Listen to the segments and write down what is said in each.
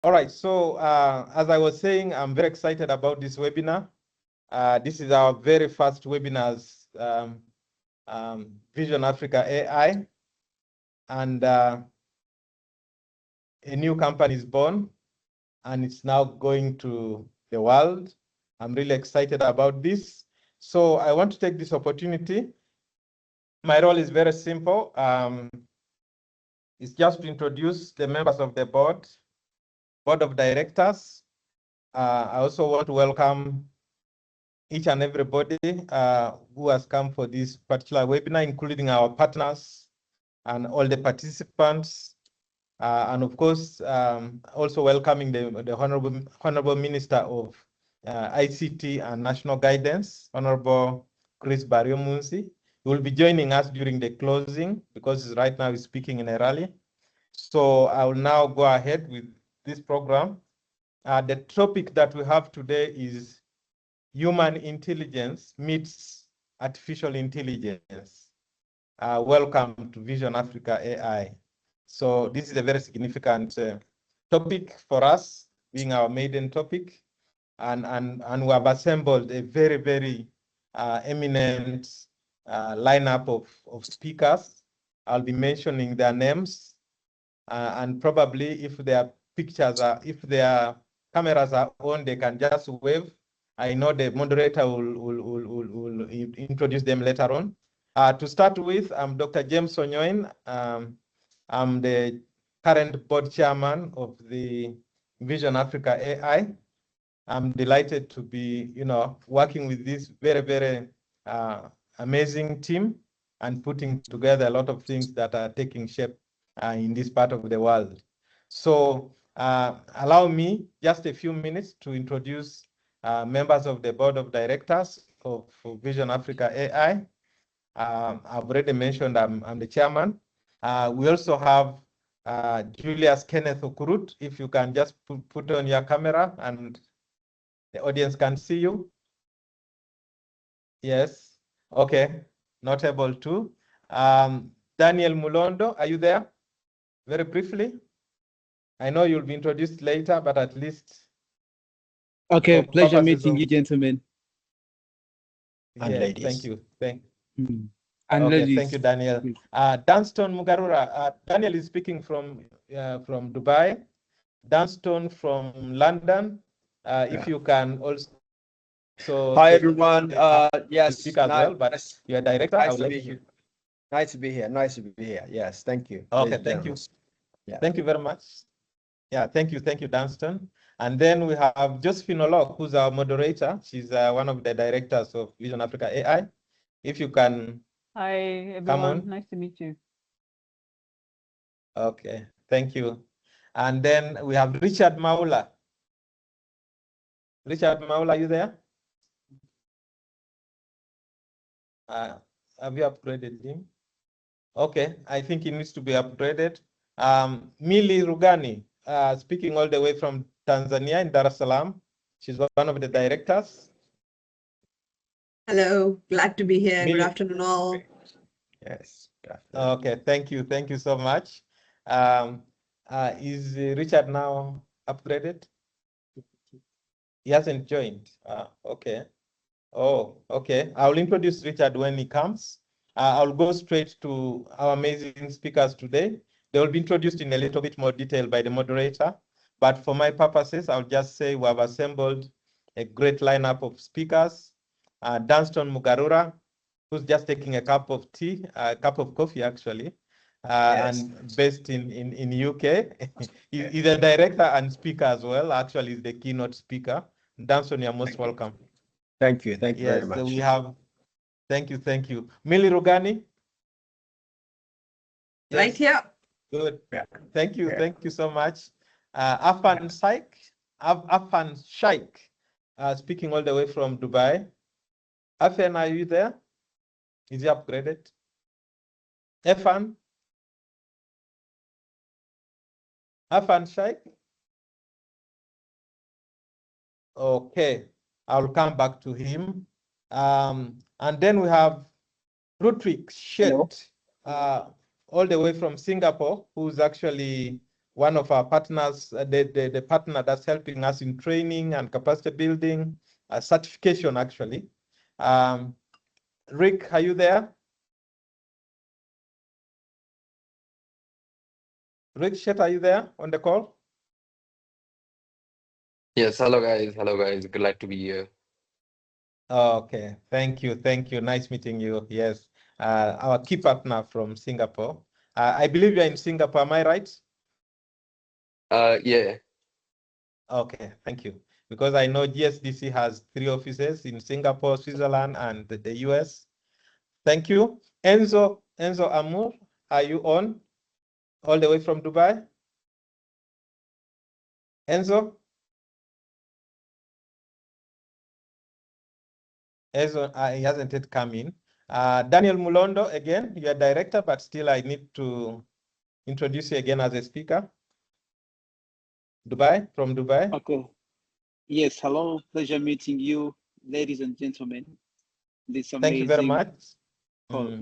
All right, so as I was saying, I'm very excited about this webinar. This is our very first webinar as Vision Africa AI, and a new company is born, and it's now going to the world. I'm really excited about this. So I want to take this opportunity. My role is very simple. It's just to introduce the members of the board of directors. I also want to welcome each and everybody who has come for this particular webinar, including our partners and all the participants. And of course, also welcoming the Honorable Minister of ICT and National Guidance, Honorable Chris Barrio-Munsi. He will be joining us during the closing because right now he's speaking in a rally. So I will now go ahead with this program. The topic that we have today is human intelligence meets artificial intelligence. Welcome to Vision Africa AI. So this is a very significant topic for us, being our maiden topic. And we have assembled a very, very eminent lineup of speakers. I'll be mentioning their names. And probably if their pictures are, if their cameras are on, they can just wave. I know the moderator will introduce them later on. To start with, I'm Dr. James Onyoin. I'm the current board chairman of the Vision Africa AI. I'm delighted to be, working with this very, very amazing team and putting together a lot of things that are taking shape in this part of the world. So allow me just a few minutes to introduce members of the board of directors of Vision Africa AI. I've already mentioned I'm the chairman. We also have Julius Kenneth Okurut. If you can just put on your camera and the audience can see you. Yes. Okay. Not able to. Daniel Mulondo, are you there? Very briefly. I know you'll be introduced later, but at least. Okay, pleasure meeting you, gentlemen. And ladies. Thank you. And okay, ladies. Thank you, Daniel. Dunston Mugarura. Daniel is speaking from Dubai. Dunston from London. If you can also. Hi everyone. Yes, speak as well, but you're a director. Nice to be here. Nice to be here. Nice to be here. Yes, thank you. Okay, thank you. Yeah. Thank you very much. Yeah, thank you, Dunston. And then we have Josephine Olok, who's our moderator. She's one of the directors of Vision Africa AI. If you can. Hi everyone, nice to meet you. Okay, thank you. And then we have Richard Maula. Richard Maula, are you there? Have you upgraded him? Okay, I think he needs to be upgraded. Mili Rugani, speaking all the way from Tanzania in Dar es Salaam. She's one of the directors. Hello, glad to be here. Good afternoon, all. Yes. Okay, thank you. Thank you so much. Is Richard now upgraded? He hasn't joined. Okay. Oh, okay. I'll introduce Richard when he comes. I'll go straight to our amazing speakers today. They will be introduced in a little bit more detail by the moderator. But for my purposes, I'll just say we have assembled a great lineup of speakers. Dunston Mugarura, who's just taking a cup of tea, a cup of coffee actually, yes. And based in UK. He's a director and speaker as well. Actually, he's the keynote speaker. Dunston, you're most welcome. Thank you. Thank you very much. So we have, thank you. Mili Rugani. Yes. Right here. Good. Yeah. Thank you. Yeah. Thank you so much. Afan Shaikh, speaking all the way from Dubai. Afan, are you there? Is he upgraded? Afan Shaikh? Okay. I'll come back to him. And then we have Rutwik Shet, all the way from Singapore, who's actually one of our partners, the partner that's helping us in training and capacity building, certification actually. Rick, are you there? Rick Shet, are you there on the call? Yes, hello guys. Hello guys. Glad to be here. Okay, thank you. Nice meeting you. Yes, our key partner from Singapore. I believe you're in Singapore, am I right? Yeah. Okay, thank you. Because I know GSDC has 3 offices in Singapore, Switzerland, and the US. Thank you. Enzo Amur, are you on? All the way from Dubai? Enzo? Enzo, he hasn't yet come in. Daniel Mulondo, again, you're director, but still I need to introduce you again as a speaker. From Dubai. Okay. Yes, hello. Pleasure meeting you, ladies and gentlemen. This amazing. Thank you very much. Call.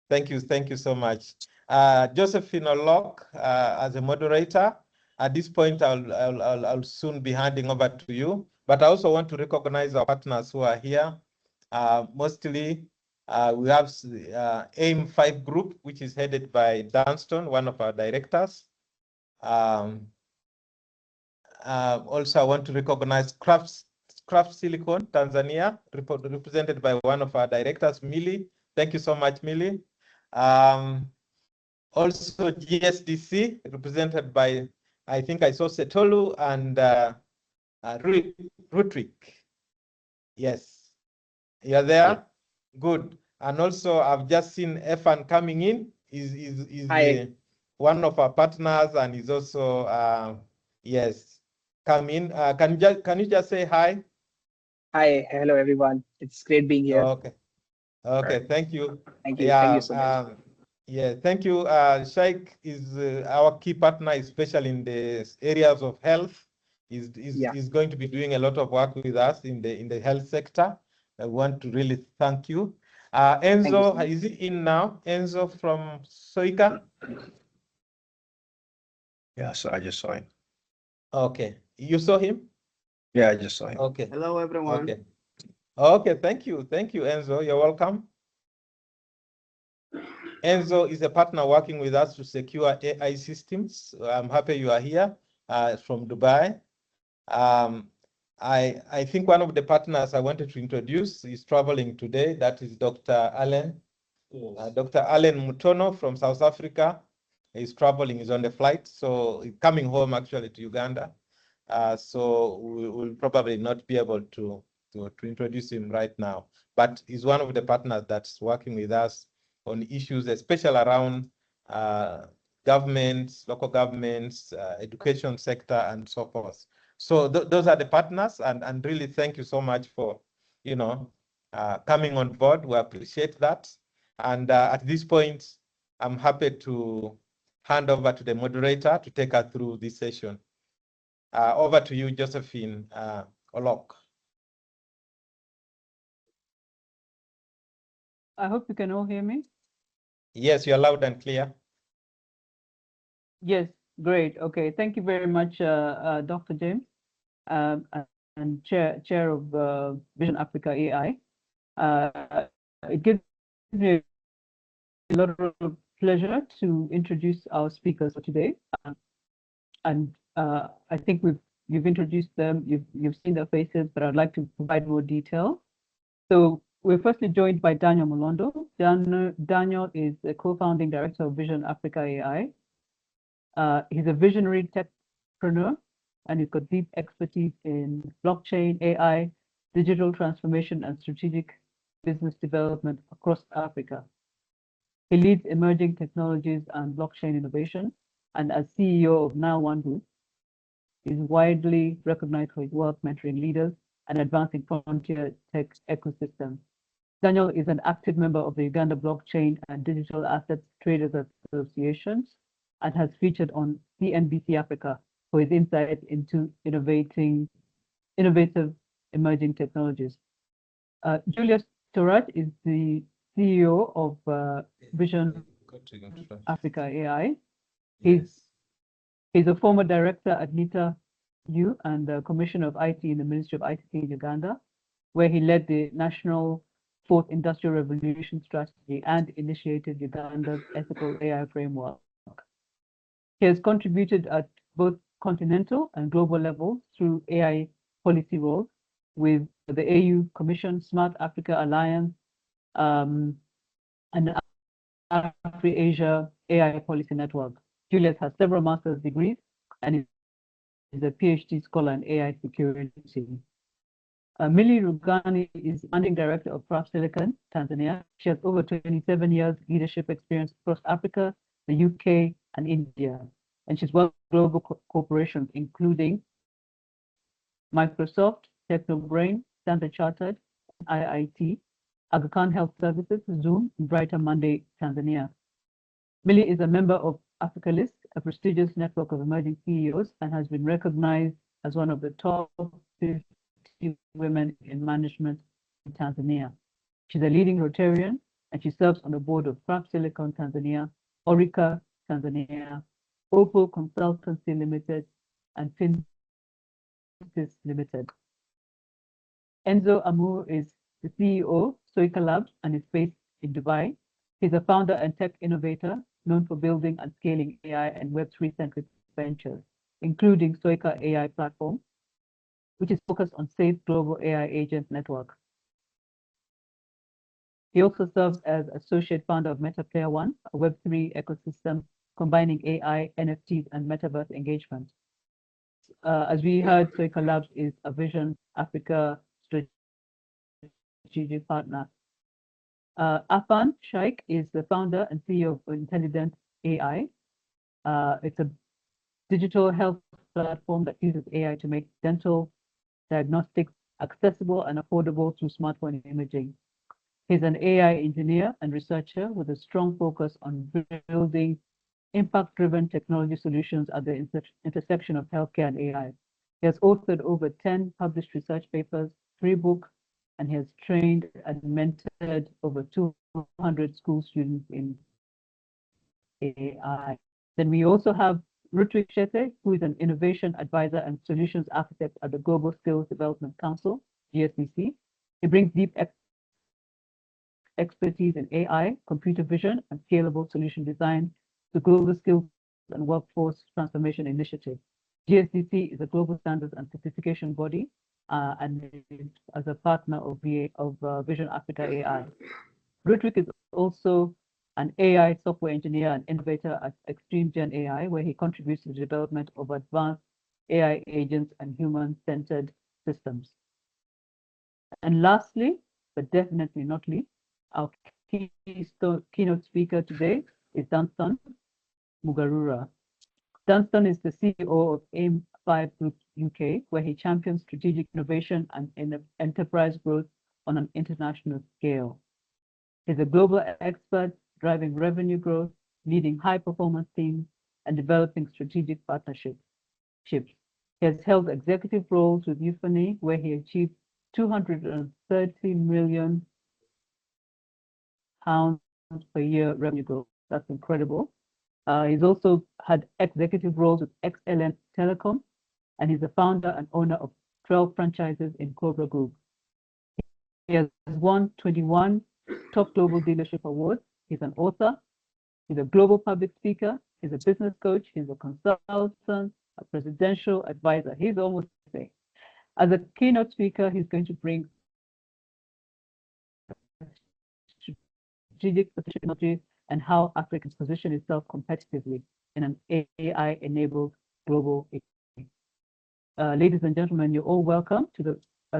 Thank you so much. Josephine Olok, as a moderator. At this point, I'll soon be handing over to you. But I also want to recognize our partners who are here. Mostly, we have AIM 5 Group, which is headed by Dunston, one of our directors. Also, I want to recognize Craft Silicon Tanzania, represented by one of our directors, Millie. Thank you so much, Millie. Also, GSDC, represented by, I think I saw Setolu and Rutwick. Yes, you're there? Yeah. Good. And also, I've just seen Efan coming in. Is one of our partners, and he's also, yes, come in. Can you just say hi? Hi, hello everyone. It's great being here. Okay. Okay, right. Thank you. Thank you. Yeah, thank you so much. Yeah, thank you. Sheikh is our key partner, especially in the areas of health. He's going to be doing a lot of work with us in the health sector. I want to really thank you. Enzo, is he in now? Enzo from Soika? Yeah, so I just saw him. Okay, you saw him? Yeah, I just saw him. Okay. Hello everyone. Okay. Okay, thank you, Enzo. You're welcome. Enzo is a partner working with us to secure AI systems. I'm happy you are here from Dubai. I think one of the partners I wanted to introduce is traveling today. That is Dr. Allen. Dr. Allen Mutono from South Africa. He's traveling, he's on the flight. So he's coming home actually to Uganda. So we will probably not be able to introduce him right now. But he's one of the partners that's working with us on issues, especially around governments, local governments, education sector, and so forth. So those are the partners, and really thank you so much for, coming on board. We appreciate that. And at this point, I'm happy to hand over to the moderator to take us through this session. Over to you, Josephine Olok. I hope you can all hear me. Yes, you're loud and clear. Yes, great. Okay, thank you very much, Dr. James, and Chair of Vision Africa AI. It gives me a lot of pleasure to introduce our speakers for today. And I think you've introduced them, you've seen their faces, but I'd like to provide more detail. So we're firstly joined by Daniel Molondo. Daniel is the co-founding director of Vision Africa AI. He's a visionary techpreneur, and he's got deep expertise in blockchain, AI, digital transformation, and strategic business development across Africa. He leads emerging technologies and blockchain innovation, and as CEO of Now One Group, is widely recognized for his work mentoring leaders and advancing frontier tech ecosystem. Daniel is an active member of the Uganda Blockchain and Digital Assets Traders Associations and has featured on CNBC Africa for his insight into innovative emerging technologies. Julius Torat is the CEO of Vision Africa AI. He's He's a former director at NITA-U and the Commissioner of IT in the Ministry of ICT in Uganda, where he led the National Fourth Industrial Revolution Strategy and initiated Uganda's ethical AI framework. He has contributed at both continental and global levels through AI policy roles with the AU Commission, Smart Africa Alliance, and Afri-Asia AI Policy Network. Julius has several master's degrees and is a PhD scholar in AI security. Millie Rugani is Managing Director of Craft Silicon, Tanzania. She has over 27 years leadership experience across Africa, the UK, and India. And she's worked with global corporations, including Microsoft, Technobrain, Standard Chartered, IIT, Aga Khan Health Services, Zoom, and Brighter Monday, Tanzania. Millie is a member of Africa List, a prestigious network of emerging CEOs, and has been recognized as one of the top 50 women in management in Tanzania. She's a leading Rotarian, and she serves on the board of Craft Silicon Tanzania, Orica Tanzania, Opal Consultancy Limited, and Fintis Limited. Enzo Amour is the CEO of Soika Labs and is based in Dubai. He's a founder and tech innovator known for building and scaling AI and Web3-centric ventures, including Soika AI platform, which is focused on safe global AI agent network. He also serves as associate founder of Meta Player One, a Web3 ecosystem combining AI, NFTs, and metaverse engagement. As we heard, Soika Labs is a Vision Africa strategic partner. Afan Shaikh is the founder and CEO of Intelligent AI. It's a digital health platform that uses AI to make dental diagnostics accessible and affordable through smartphone imaging. He's an AI engineer and researcher with a strong focus on building impact-driven technology solutions at the intersection of healthcare and AI. He has authored over 10 published research papers, 3 books, and he has trained and mentored over 200 school students in AI. Then we also have Rutwik Shete, who is an innovation advisor and solutions architect at the Global Skills Development Council, GSDC. He brings deep expertise in AI, computer vision, and scalable solution design to Global Skills and Workforce Transformation Initiative. GSDC is a global standards and certification body and as a partner of Vision Africa AI. Rutwik is also an AI software engineer and innovator at Extreme Gen AI, where he contributes to the development of advanced AI agents and human-centered systems. And lastly, but definitely not least, our keynote speaker today is Dunstan Mugarura. Dunstan is the CEO of AIM5 Group UK, where he champions strategic innovation and enterprise growth on an international scale. He's a global expert driving revenue growth, leading high-performance teams, and developing strategic partnerships. He has held executive roles with Euphony, where he achieved £230 million per year revenue growth. That's incredible. He's also had executive roles with XLM Telecom, and he's the founder and owner of 12 franchises in Cobra Group. He has won 21 top global dealership awards. He's an author. He's a global public speaker. He's a business coach. He's a consultant, a presidential advisor. He's almost saying, as a keynote speaker, he's going to bring strategic technology and how Africa can position itself competitively in an AI-enabled global economy. Ladies and gentlemen, you're all welcome to the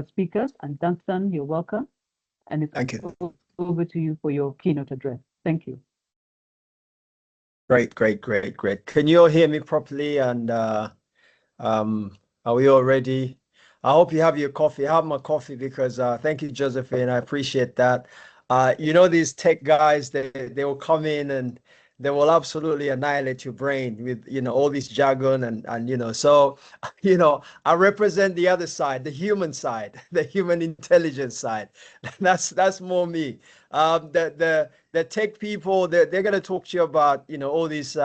speakers, and Dunstan, you're welcome. And it's Thank you. over to you for your keynote address. Thank you. Great. Can you all hear me properly? And are we all ready? I hope you have your coffee. I have my coffee because thank you, Josephine. I appreciate that. These tech guys, they will come in and they will absolutely annihilate your brain with all this jargon and so I represent the other side, the human side, the human intelligence side. That's more me. the tech people, they're going to talk to you about, you know, all these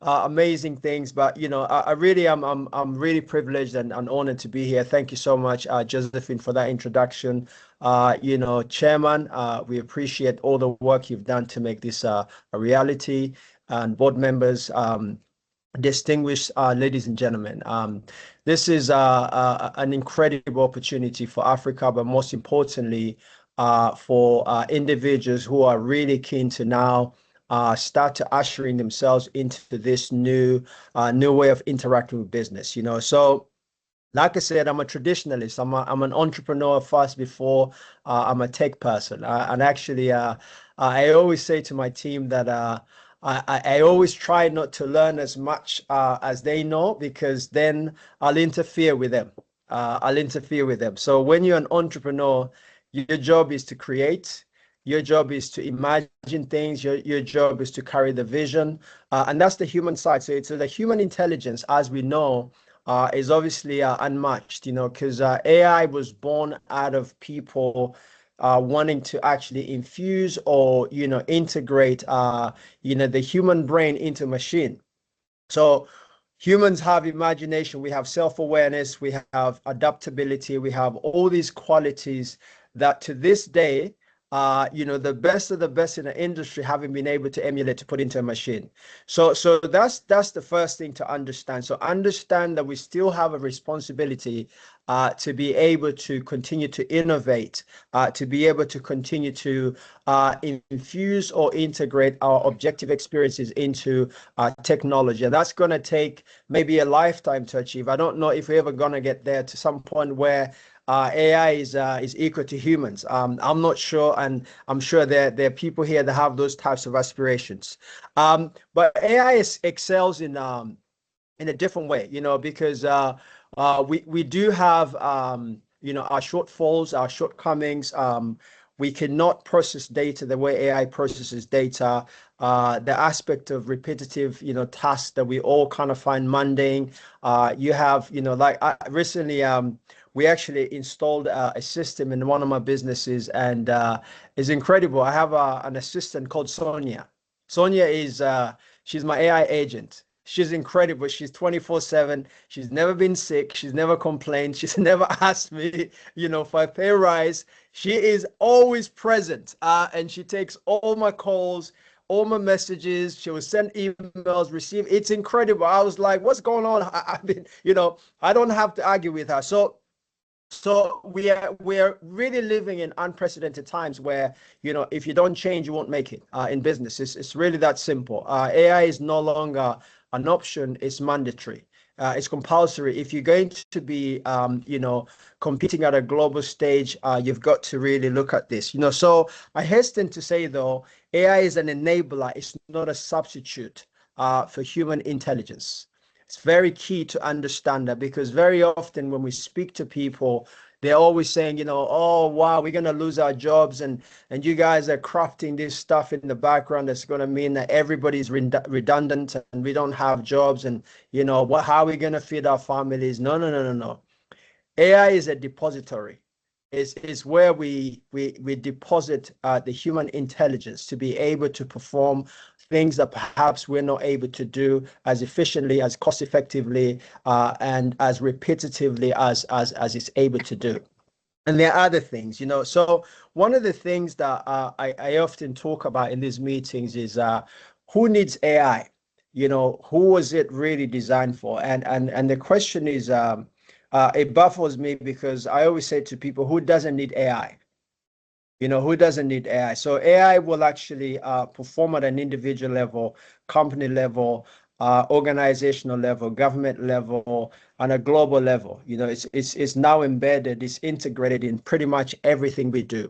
amazing things. But, you know, I really I'm really privileged and honored to be here. Thank you so much, Josephine, for that introduction. You know, Chairman, we appreciate all the work you've done to make this a reality, and board members, distinguished ladies and gentlemen. This is an incredible opportunity for Africa, but most importantly, for individuals who are really keen to now start to ushering themselves into this new way of interacting with business. You know, so like I said, I'm a traditionalist. I'm an entrepreneur first before I'm a tech person. And actually, I always say to my team that I always try not to learn as much as they know, because then I'll interfere with them. I'll interfere with them. So when you're an entrepreneur, your job is to create. Your job is to imagine things. Your job is to carry the vision. And that's the human side. So it's the human intelligence, as we know, is obviously unmatched, you know, because AI was born out of people wanting to actually infuse or, you know, integrate, you know, the human brain into machine. So humans have imagination, we have self-awareness, we have adaptability, we have all these qualities that to this day, you know, the best of the best in the industry haven't been able to emulate to put into a machine. So that's the first thing to understand. So understand that we still have a responsibility to be able to continue to innovate, to be able to continue to infuse or integrate our objective experiences into technology. And that's going to take maybe a lifetime to achieve. I don't know if we're ever going to get there to some point where AI is equal to humans. I'm not sure, and I'm sure there are people here that have those types of aspirations. But AI excels in a different way, you know, because we do have you know, our shortfalls, our shortcomings. We cannot process data the way AI processes data. The aspect of repetitive, you know, tasks that we all kind of find mundane. You have, you know, like recently, we actually installed a system in one of my businesses, and it's incredible. I have an assistant called Sonia. Sonia is she's my AI agent. She's incredible. She's 24/7. She's never been sick. She's never complained. She's never asked me, you know, for a pay rise. She is always present, and she takes all my calls, all my messages. She will send emails, receive. It's incredible. I was like, what's going on? I've been, you know, I don't have to argue with her. So we're really living in unprecedented times where, you know, if you don't change, you won't make it in business. It's really that simple. AI is no longer an option; it's mandatory. It's compulsory. If you're going to be, you know, competing at a global stage, you've got to really look at this. You know, so I hasten to say though, AI is an enabler. It's not a substitute for human intelligence. It's very key to understand that, because very often when we speak to people, they're always saying, you know, oh wow, we're gonna lose our jobs, and you guys are crafting this stuff in the background that's gonna mean that everybody's redundant and we don't have jobs, and you know what? How are we gonna feed our families? No, no, no, no, no. AI is a depository. Is where we deposit the human intelligence to be able to perform things that perhaps we're not able to do as efficiently, as cost effectively, and as repetitively as it's able to do. And there are other things, you know. So one of the things that I often talk about in these meetings is who needs AI? You know, who was it really designed for? And the question is, it baffles me, because I always say to people, who doesn't need AI? You know, who doesn't need AI? So AI will actually perform at an individual level, company level, organizational level, government level, on a global level. You know, it's now embedded, it's integrated in pretty much everything we do.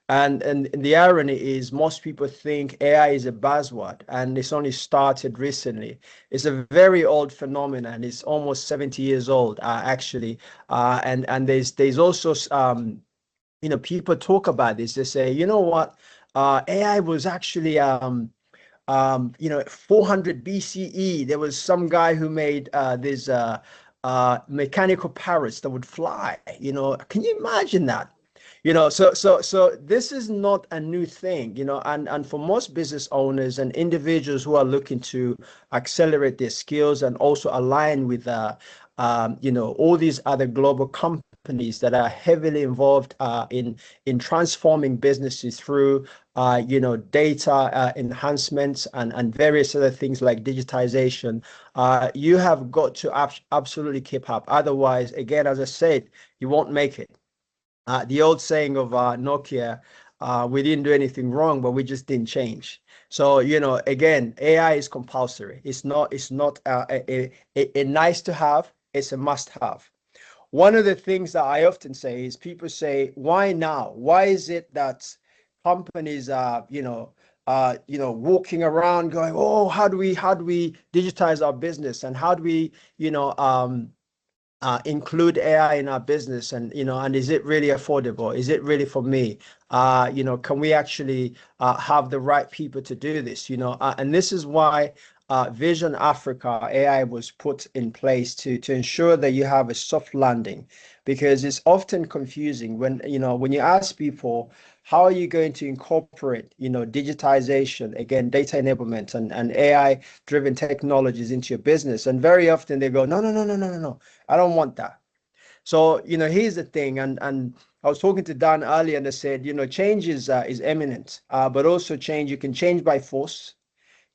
And the irony is, most people think AI is a buzzword, and it's only started recently. It's a very old phenomenon. It's almost 70 years old, actually. And there's also you know, people talk about this. They say, you know what, AI was actually you know, 400 BCE. There was some guy who made these mechanical parrots that would fly. You know, can you imagine that? So this is not a new thing, and for most business owners and individuals who are looking to accelerate their skills and also align with all these other global companies that are heavily involved in transforming businesses through data enhancements and various other things like digitization. You have got to absolutely keep up. Otherwise, again, as I said, you won't make it. The old saying of Nokia, we didn't do anything wrong, but we just didn't change. So, again, AI is compulsory. It's not a nice to have, it's a must have. One of the things that I often say is people say, why now? Why is it that companies are, walking around going, oh, how do we digitize our business, and how do we, include AI in our business, and is it really affordable? Is it really for me? Can we actually have the right people to do this? And this is why Vision Africa AI was put in place to ensure that you have a soft landing, because it's often confusing when you ask people, how are you going to incorporate digitization, again, data enablement and AI driven technologies into your business? And very often they go, no, no, no, no, no, no, no, I don't want that. So here's the thing, and I was talking to Dan earlier, and I said, change is imminent, but also change, you can change by force,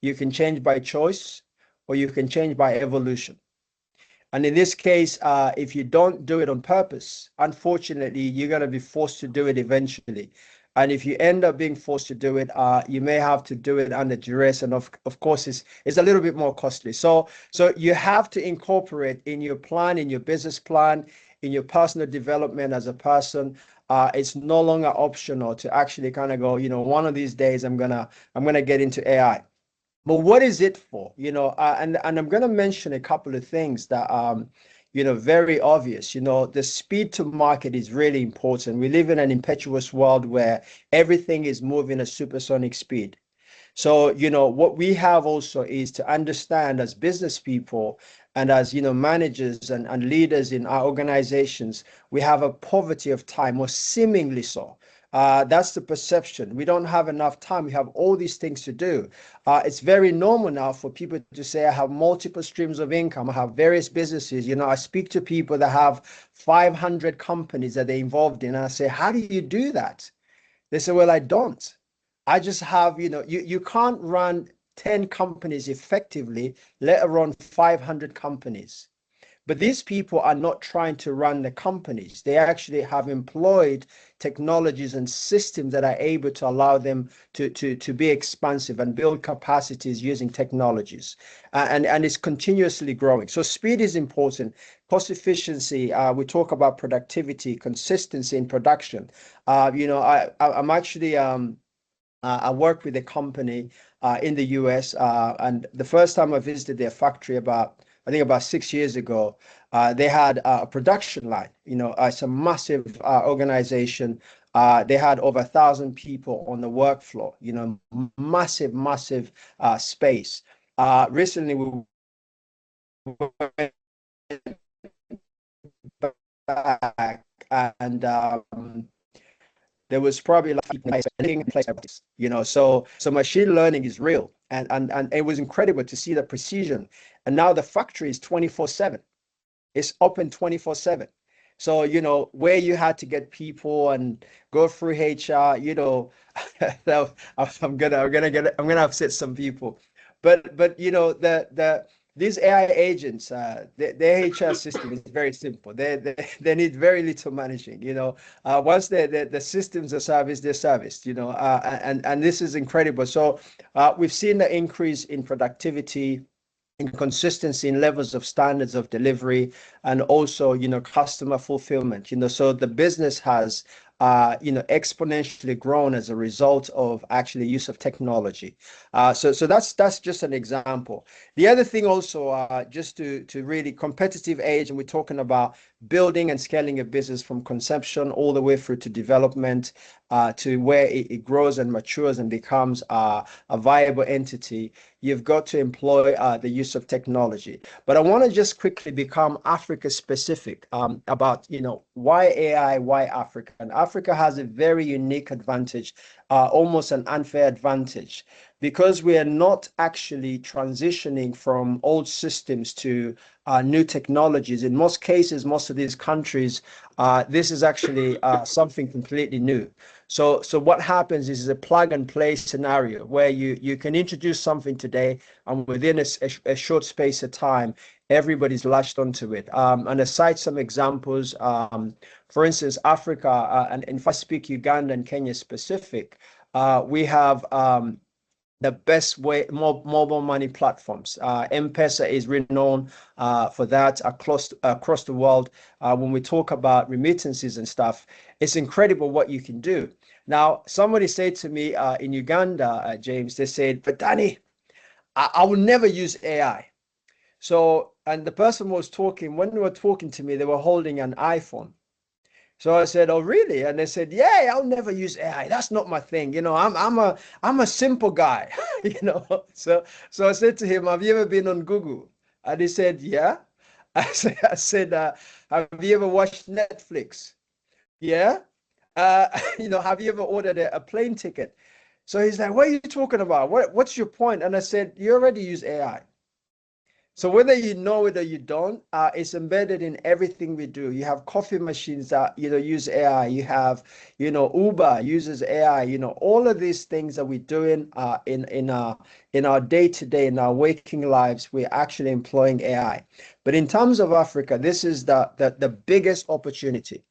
you can change by choice, or you can change by evolution. And in this case, if you don't do it on purpose, unfortunately, you're going to be forced to do it eventually. And if you end up being forced to do it, you may have to do it under duress. And of course, it's a little bit more costly. So you have to incorporate in your plan, in your business plan, in your personal development as a person. It's no longer optional to actually kind of go, one of these days I'm gonna get into AI. But what is it for? And I'm going to mention a couple of things that very obvious. The speed to market is really important. We live in an impetuous world where everything is moving at supersonic speed. So, what we have also is to understand as business people and as, managers and leaders in our organizations, we have a poverty of time, or seemingly so. That's the perception. We don't have enough time. We have all these things to do. It's very normal now for people to say, I have multiple streams of income. I have various businesses. I speak to people that have 500 companies that they're involved in. And I say, how do you do that? They say, well, I don't. I just have, you can't run 10 companies effectively, let alone 500 companies. But these people are not trying to run the companies. They actually have employed technologies and systems that are able to allow them to be expansive and build capacities using technologies. And it's continuously growing. So speed is important. Cost efficiency, we talk about productivity, consistency in production. I'm actually, I work with a company in the US, and the first time I visited their factory I think about 6 years ago, they had a production line. It's a massive organization. They had over 1,000 people on the work floor. Massive, massive space. Recently, we went back, and there was probably like so machine learning is real, and it was incredible to see the precision. And now the factory is 24/7. It's open 24/7. So where you had to get people and go through HR, I'm gonna upset some people, but these AI agents, their HR system is very simple. They need very little managing. Once the systems are serviced, they're serviced. And this is incredible. So we've seen the increase in productivity, in consistency in levels of standards of delivery, and also customer fulfillment. So the business has exponentially grown as a result of actually use of technology. So that's just an example. The other thing also, just to really competitive age, and we're talking about building and scaling a business from conception all the way through to development, to where it grows and matures and becomes a viable entity. you've got to employ the use of technology. But I want to just quickly become Africa specific about, why AI, why Africa? And Africa has a very unique advantage, almost an unfair advantage, because we are not actually transitioning from old systems to new technologies. In most cases, most of these countries, this is actually something completely new. So what happens is a plug and play scenario where you can introduce something today, and within a short space of time, everybody's latched onto it. And I cite some examples. For instance, Africa, and if I speak Uganda and Kenya specific, we have the best way mobile money platforms. M-Pesa is renowned for that across the world. When we talk about remittances and stuff, it's incredible what you can do. Now, somebody said to me in Uganda, James, they said, but Danny, I will never use AI. So, and the person was talking, when they were talking to me, they were holding an iPhone. So I said, "Oh, really?" And they said, "Yeah, I'll never use AI. That's not my thing. I'm a simple guy, So I said to him, "Have you ever been on Google?" And he said, "Yeah." I said, "Have you ever watched Netflix?" "Yeah." "Have you ever ordered a plane ticket?" So he's like, "What are you talking about? What's your point?" And I said, "You already use AI. So whether you know it or you don't, it's embedded in everything we do. You have coffee machines that use AI. You have Uber uses AI. All of these things that we're doing in our day-to-day, in our waking lives, we're actually employing AI. But in terms of Africa, this is the biggest opportunity.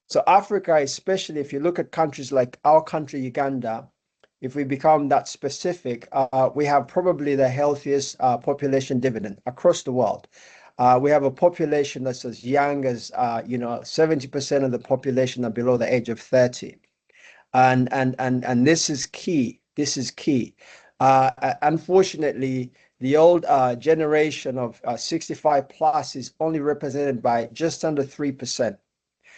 So Africa, especially if you look at countries like our country, Uganda, if we become that specific, we have probably the healthiest population dividend across the world. We have a population that's as young as 70% of the population are below the age of 30, and this is key. This is key. Unfortunately, the old generation of 65 plus is only represented by just under 3%.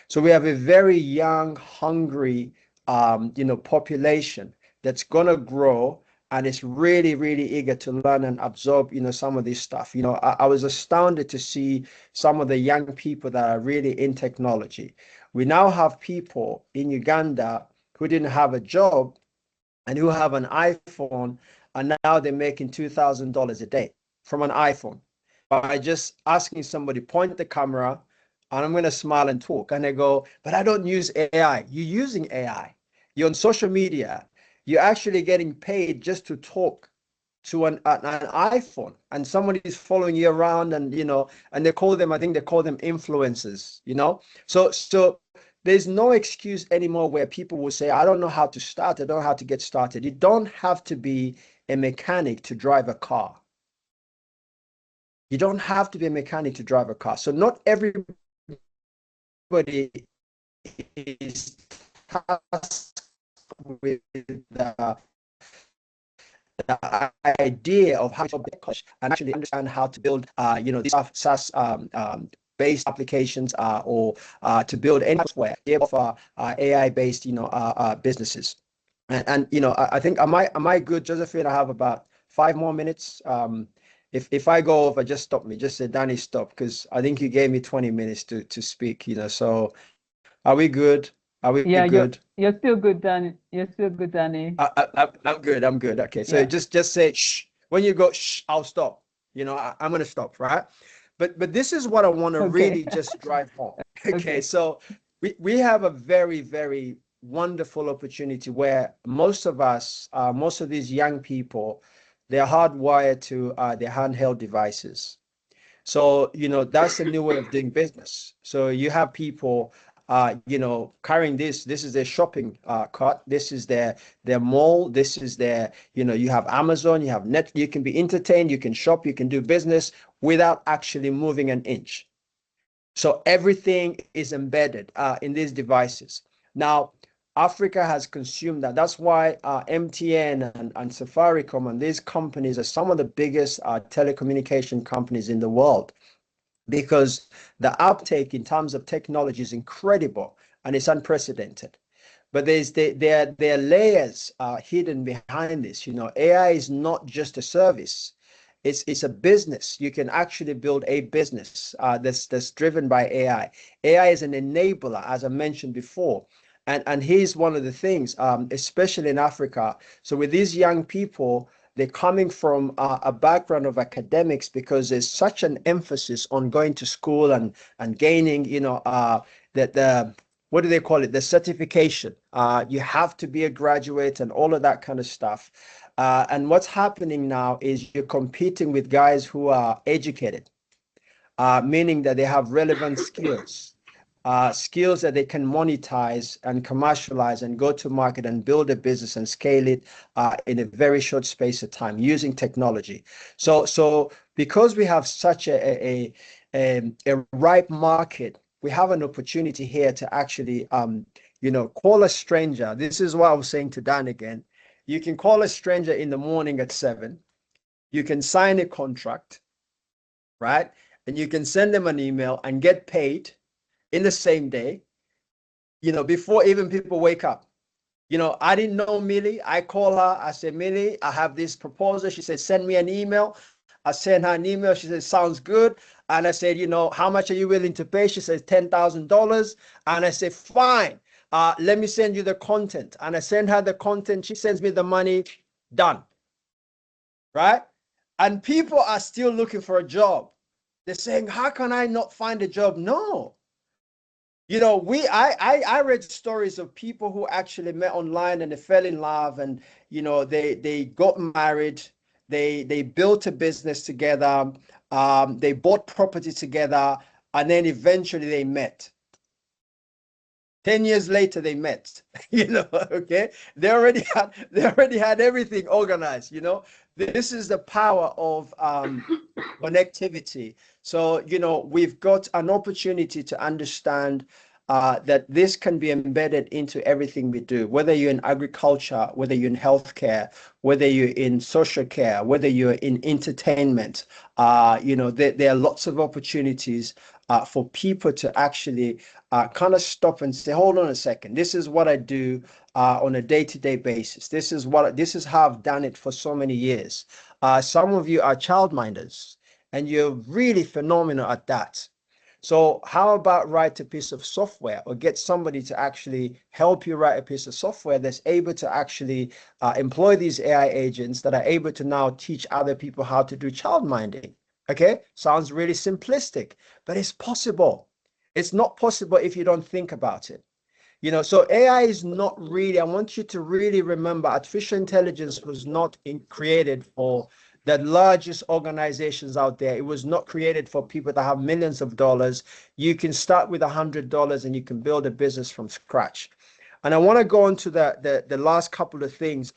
So we have a very young, hungry, population that's going to grow, and it's really, really eager to learn and absorb, some of this stuff. I was astounded to see some of the young people that are really in technology. We now have people in Uganda who didn't have a job and who have an iPhone, and now they're making $2,000 a day from an iPhone by just asking somebody, point the camera, and I'm going to smile and talk. And they go, "But I don't use AI." You're using AI. You're on social media. You're actually getting paid just to talk to an iPhone, and somebody is following you around, and and I think they call them influencers. So there's no excuse anymore where people will say, "I don't know how to start. I don't know how to get started." You don't have to be a mechanic to drive a car. You don't have to be a mechanic to drive a car. So not everybody is tasked with the idea of how to and actually understand how to build, these SaaS based applications, or to build any software of AI-based, businesses. And I think, am I good, Josephine? I have about 5 more minutes. If I go over, just stop me. Just say, "Danny, stop," because I think you gave me 20 minutes to speak. So are we good? Are we Yeah, good? you're still good, Danny. You're still good, Danny. I'm good. I'm good. Okay. So Yeah. just say shh. When you go shh, I'll stop. I'm gonna stop, right? But this is what I want to Okay. really just drive home. Okay. Okay. So we have a very, very wonderful opportunity where most of us, most of these young people, they're hardwired to their handheld devices. So, that's a new way of doing business. So you have people, carrying this is their shopping cart. This is their mall. This is their, you have Amazon, you have you can be entertained, you can shop, you can do business without actually moving an inch. So everything is embedded in these devices. Now, Africa has consumed that. That's why MTN and Safaricom and these companies are some of the biggest telecommunication companies in the world, because the uptake in terms of technology is incredible and it's unprecedented. but there are layers hidden behind this. You know, AI is not just a service. It's a business. You can actually build a business that's driven by AI. AI is an enabler, as I mentioned before. And here's one of the things, especially in Africa. So with these young people, they're coming from a background of academics because there's such an emphasis on going to school and gaining, you know, the what do they call it? The certification. You have to be a graduate and all of that kind of stuff. And what's happening now is you're competing with guys who are educated, meaning that they have relevant skills, skills that they can monetize and commercialize and go to market and build a business and scale it in a very short space of time using technology. So because we have such a ripe market, we have an opportunity here to actually, you know, call a stranger. This is what I was saying to Dan again. You can call a stranger in the morning at 7. You can sign a contract, right? And you can send them an email and get paid in the same day, you know, before even people wake up. You know, I didn't know Millie. I call her. I said, Millie, I have this proposal. She said, send me an email. I sent her an email. She said, sounds good. And I said, you know, how much are you willing to pay? She says, $10,000. And I said, fine. Let me send you the content. And I send her the content. She sends me the money. Done. Right? And people are still looking for a job. They're saying, how can I not find a job? No. You know, I read stories of people who actually met online and they fell in love, and you know, they got married, they built a business together, they bought property together, and then eventually they met. 10 years later they met. You know, okay, they already had everything organized. You know, this is the power of connectivity. So, you know, we've got an opportunity to understand that this can be embedded into everything we do, whether you're in agriculture, whether you're in healthcare, whether you're in social care, whether you're in entertainment. You know, there are lots of opportunities for people to actually kind of stop and say, hold on a second, this is what I do on a day-to-day basis. This is how I've done it for so many years. Some of you are childminders, and you're really phenomenal at that. So how about write a piece of software, or get somebody to actually help you write a piece of software that's able to actually employ these AI agents that are able to now teach other people how to do childminding. Okay, sounds really simplistic, but it's possible. It's not possible if you don't think about it. You know, so AI is not really, I want you to really remember, artificial intelligence was not created for the largest organizations out there. It was not created for people that have millions of dollars. You can start with $100 and you can build a business from scratch. And I want to go on to the last couple of things.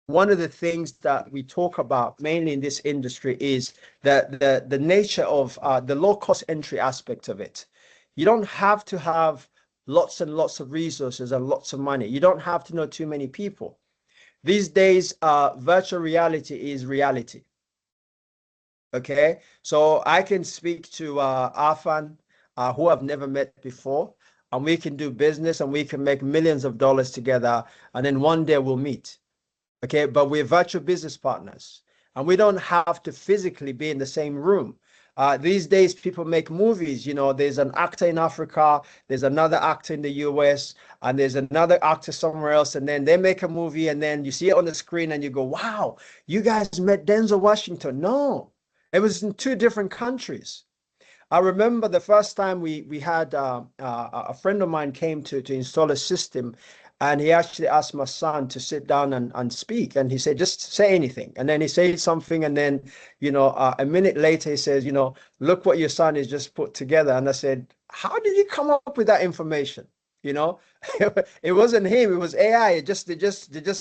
One of the things that we talk about mainly in this industry is the nature of the low cost entry aspect of it. You don't have to have lots and lots of resources and lots of money. You don't have to know too many people. These days, virtual reality is reality. Okay, so I can speak to Arfan, who I've never met before, and we can do business and we can make millions of dollars together, and then one day we'll meet. Okay, but we're virtual business partners, and we don't have to physically be in the same room. These days, people make movies. You know, there's an actor in Africa, there's another actor in the US, and there's another actor somewhere else. And then they make a movie, and then you see it on the screen, and you go, wow, you guys met Denzel Washington. No, it was in 2 different countries. I remember the first time we had a friend of mine came to install a system, and he actually asked my son to sit down and speak. And he said, just say anything. And then he said something. And then, you know, a minute later, he says, you know, look what your son has just put together. And I said, how did you come up with that information? You know, it wasn't him. It was AI. They just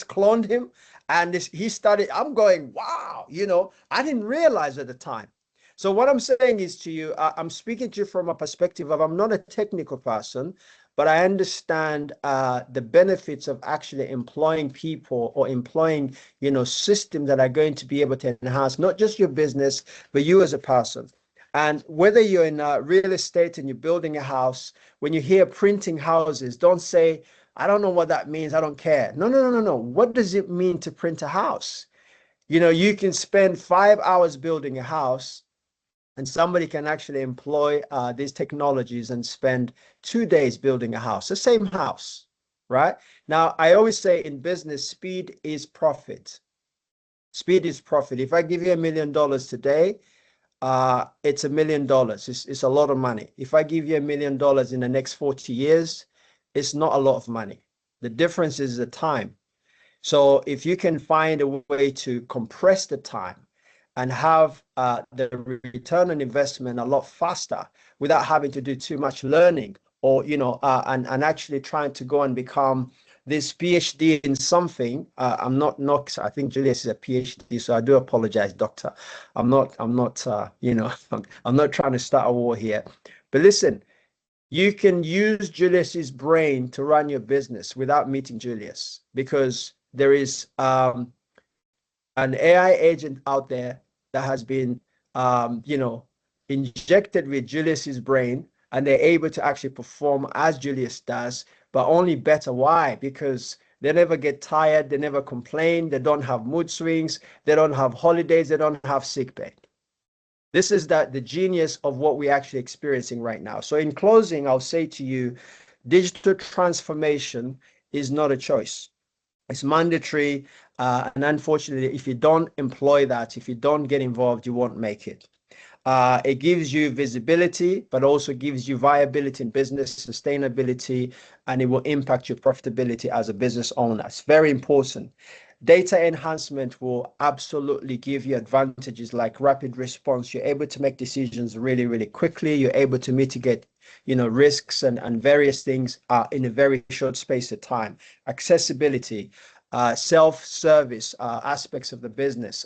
cloned him. And he started, I'm going, wow, you know, I didn't realize at the time. So what I'm saying is to you, I'm speaking to you from a perspective of, I'm not a technical person, but I understand the benefits of actually employing people or employing, you know, systems that are going to be able to enhance not just your business, but you as a person. And whether you're in real estate and you're building a house, when you hear printing houses, don't say, I don't know what that means. I don't care. No, no, no, no, no. What does it mean to print a house? You know, you can spend 5 hours building a house, and somebody can actually employ these technologies and spend 2 days building a house, the same house, right? Now, I always say in business, speed is profit. Speed is profit. If I give you $1 million today, it's $1 million. It's a lot of money. If I give you $1 million in the next 40 years, it's not a lot of money. The difference is the time. So if you can find a way to compress the time and have the return on investment a lot faster without having to do too much learning, or and actually trying to go and become this PhD in something. I'm not I think Julius is a PhD, so I do apologize, doctor. I'm not I'm not trying to start a war here. But listen, you can use Julius's brain to run your business without meeting Julius, because there is an AI agent out there that has been injected with Julius's brain, and they're able to actually perform as Julius does, but only better. Why? Because they never get tired, they never complain, they don't have mood swings, they don't have holidays, they don't have sick pay. This is the genius of what we're actually experiencing right now. So in closing, I'll say to you, digital transformation is not a choice. It's mandatory. And unfortunately, if you don't employ that, if you don't get involved, you won't make it. It gives you visibility, but also gives you viability in business, sustainability, and it will impact your profitability as a business owner. It's very important. Data enhancement will absolutely give you advantages like rapid response. You're able to make decisions really, really quickly. You're able to mitigate, risks and various things in a very short space of time. Accessibility, self-service aspects of the business.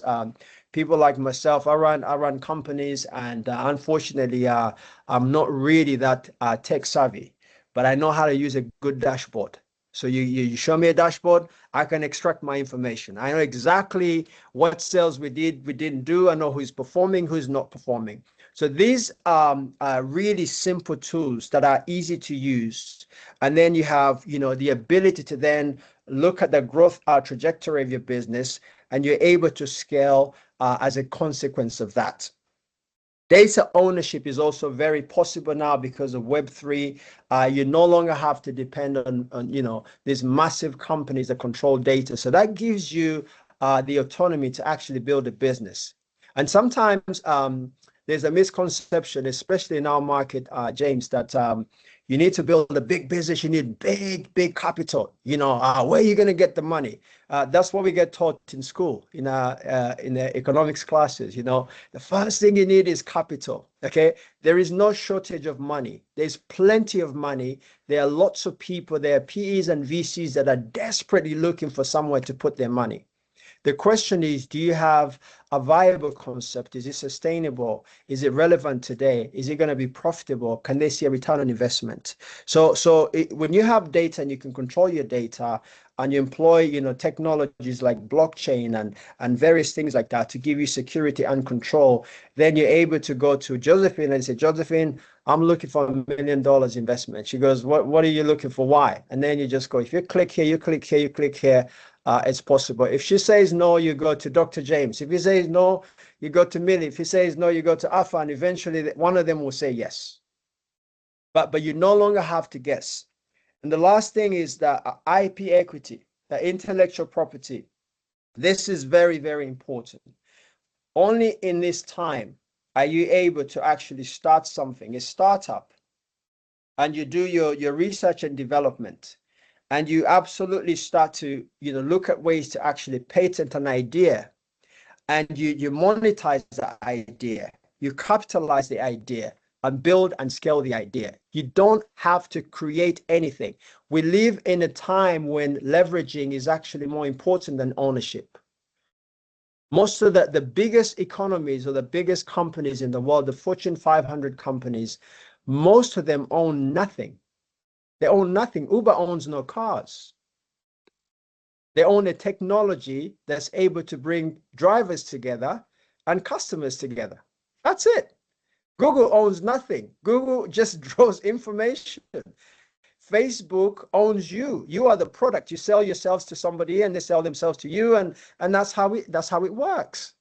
People like myself, I run companies, and unfortunately, I'm not really that tech savvy, but I know how to use a good dashboard. So you show me a dashboard, I can extract my information. I know exactly what sales we didn't do. I know who's performing, who's not performing. So these are really simple tools that are easy to use. And then you have, the ability to then look at the growth trajectory of your business, and you're able to scale as a consequence of that. Data ownership is also very possible now because of Web3. You no longer have to depend on these massive companies that control data. So that gives you the autonomy to actually build a business. And sometimes there's a misconception, especially in our market, James, that you need to build a big business. You need big capital. Where are you going to get the money? That's what we get taught in school, in the economics classes. The first thing you need is capital. Okay, there is no shortage of money. There's plenty of money. There are lots of people. There are PEs and VCs that are desperately looking for somewhere to put their money. The question is, do you have a viable concept? Is it sustainable? Is it relevant today? Is it going to be profitable? Can they see a return on investment? So when you have data and you can control your data, and you employ technologies like blockchain and various things like that to give you security and control, then you're able to go to Josephine and say, Josephine, I'm looking for $1 million investment. She goes, what are you looking for? Why? And then you just go, if you click here, you click here, you click here. It's possible. If she says no, you go to Dr. James. If he says no, you go to Millie. If he says no, you go to Afa, and eventually one of them will say yes. But you no longer have to guess. And the last thing is the IP equity, the intellectual property. This is very, very important. Only in this time are you able to actually start something, a startup, and you do your research and development. And you absolutely start to look at ways to actually patent an idea, and you monetize that idea, you capitalize the idea, and build and scale the idea. You don't have to create anything. We live in a time when leveraging is actually more important than ownership. Most of the biggest economies or the biggest companies in the world, the Fortune 500 companies, most of them own nothing. They own nothing. Uber owns no cars. They own a technology that's able to bring drivers together and customers together. That's it. Google owns nothing. Google just draws information. Facebook owns you. You are the product. You sell yourselves to somebody and they sell themselves to you. And that's how it works,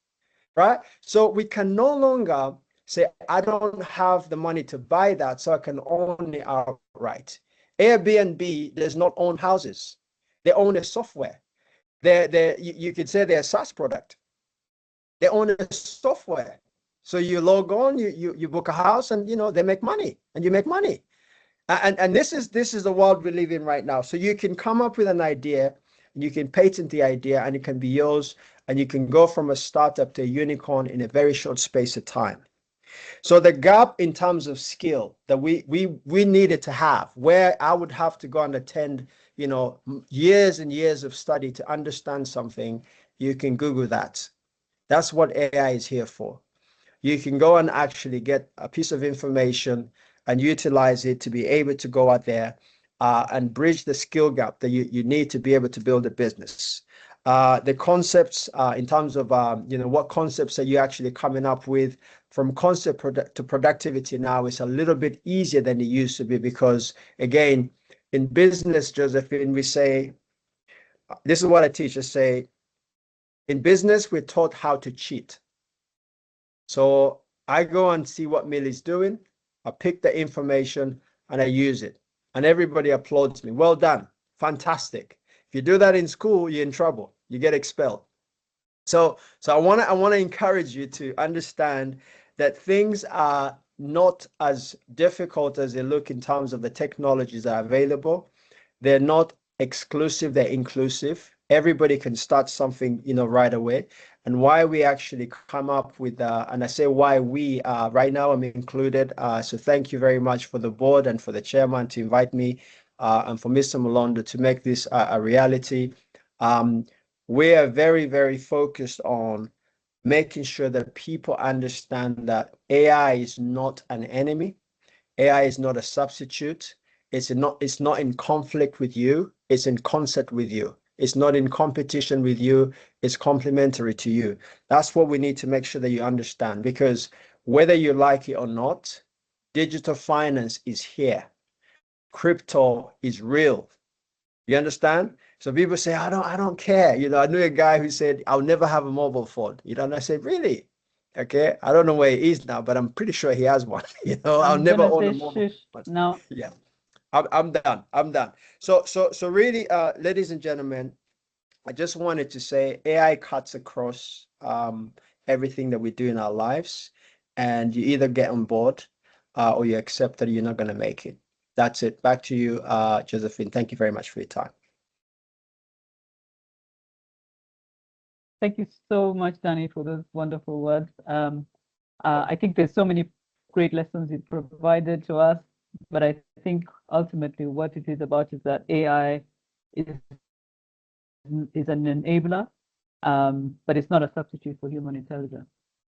right? So we can no longer say, I don't have the money to buy that, so I can own it outright. Airbnb does not own houses. They own a software. You could say they're a SaaS product. They own a software. So you log on, you book a house, and they make money, and you make money. And this is the world we live in right now. So you can come up with an idea, and you can patent the idea, and it can be yours, and you can go from a startup to a unicorn in a very short space of time. So the gap in terms of skill that we needed to have, where I would have to go and attend, years and years of study to understand something, you can Google that. That's what AI is here for. You can go and actually get a piece of information and utilize it to be able to go out there and bridge the skill gap that you need to be able to build a business. The concepts in terms of, what concepts are you actually coming up with from concept to productivity now is a little bit easier than it used to be because, again, in business, Josephine, we say, this is what I teach us say, in business, we're taught how to cheat. So I go and see what Millie's doing. I pick the information and I use it. And everybody applauds me. Well done. Fantastic. If you do that in school, you're in trouble. You get expelled. So I want to encourage you to understand that things are not as difficult as they look in terms of the technologies that are available. They're not exclusive, they're inclusive. Everybody can start something, right away. And why we actually come up with, and I say why we, right now I'm included. So thank you very much for the board and for the chairman to invite me and for Mr. Malondo to make this a reality. We are very, very focused on making sure that people understand that AI is not an enemy. AI is not a substitute. It's not in conflict with you. It's in concert with you. It's not in competition with you. It's complementary to you. That's what we need to make sure that you understand, because whether you like it or not, digital finance is here. Crypto is real. You understand? So people say, I don't care. I knew a guy who said, I'll never have a mobile phone. And I said, really? Okay. I don't know where he is now, but I'm pretty sure he has one. I'll never own a mobile phone. No. Yeah. I'm done. So really, ladies and gentlemen, I just wanted to say AI cuts across everything that we do in our lives, and you either get on board or you accept that you're not going to make it. That's it. Back to you, Josephine. Thank you very much for your time. Thank you so much, Danny, for those wonderful words. I think there's so many great lessons you provided to us, but I think ultimately what it is about is that AI is an enabler, but it's not a substitute for human intelligence.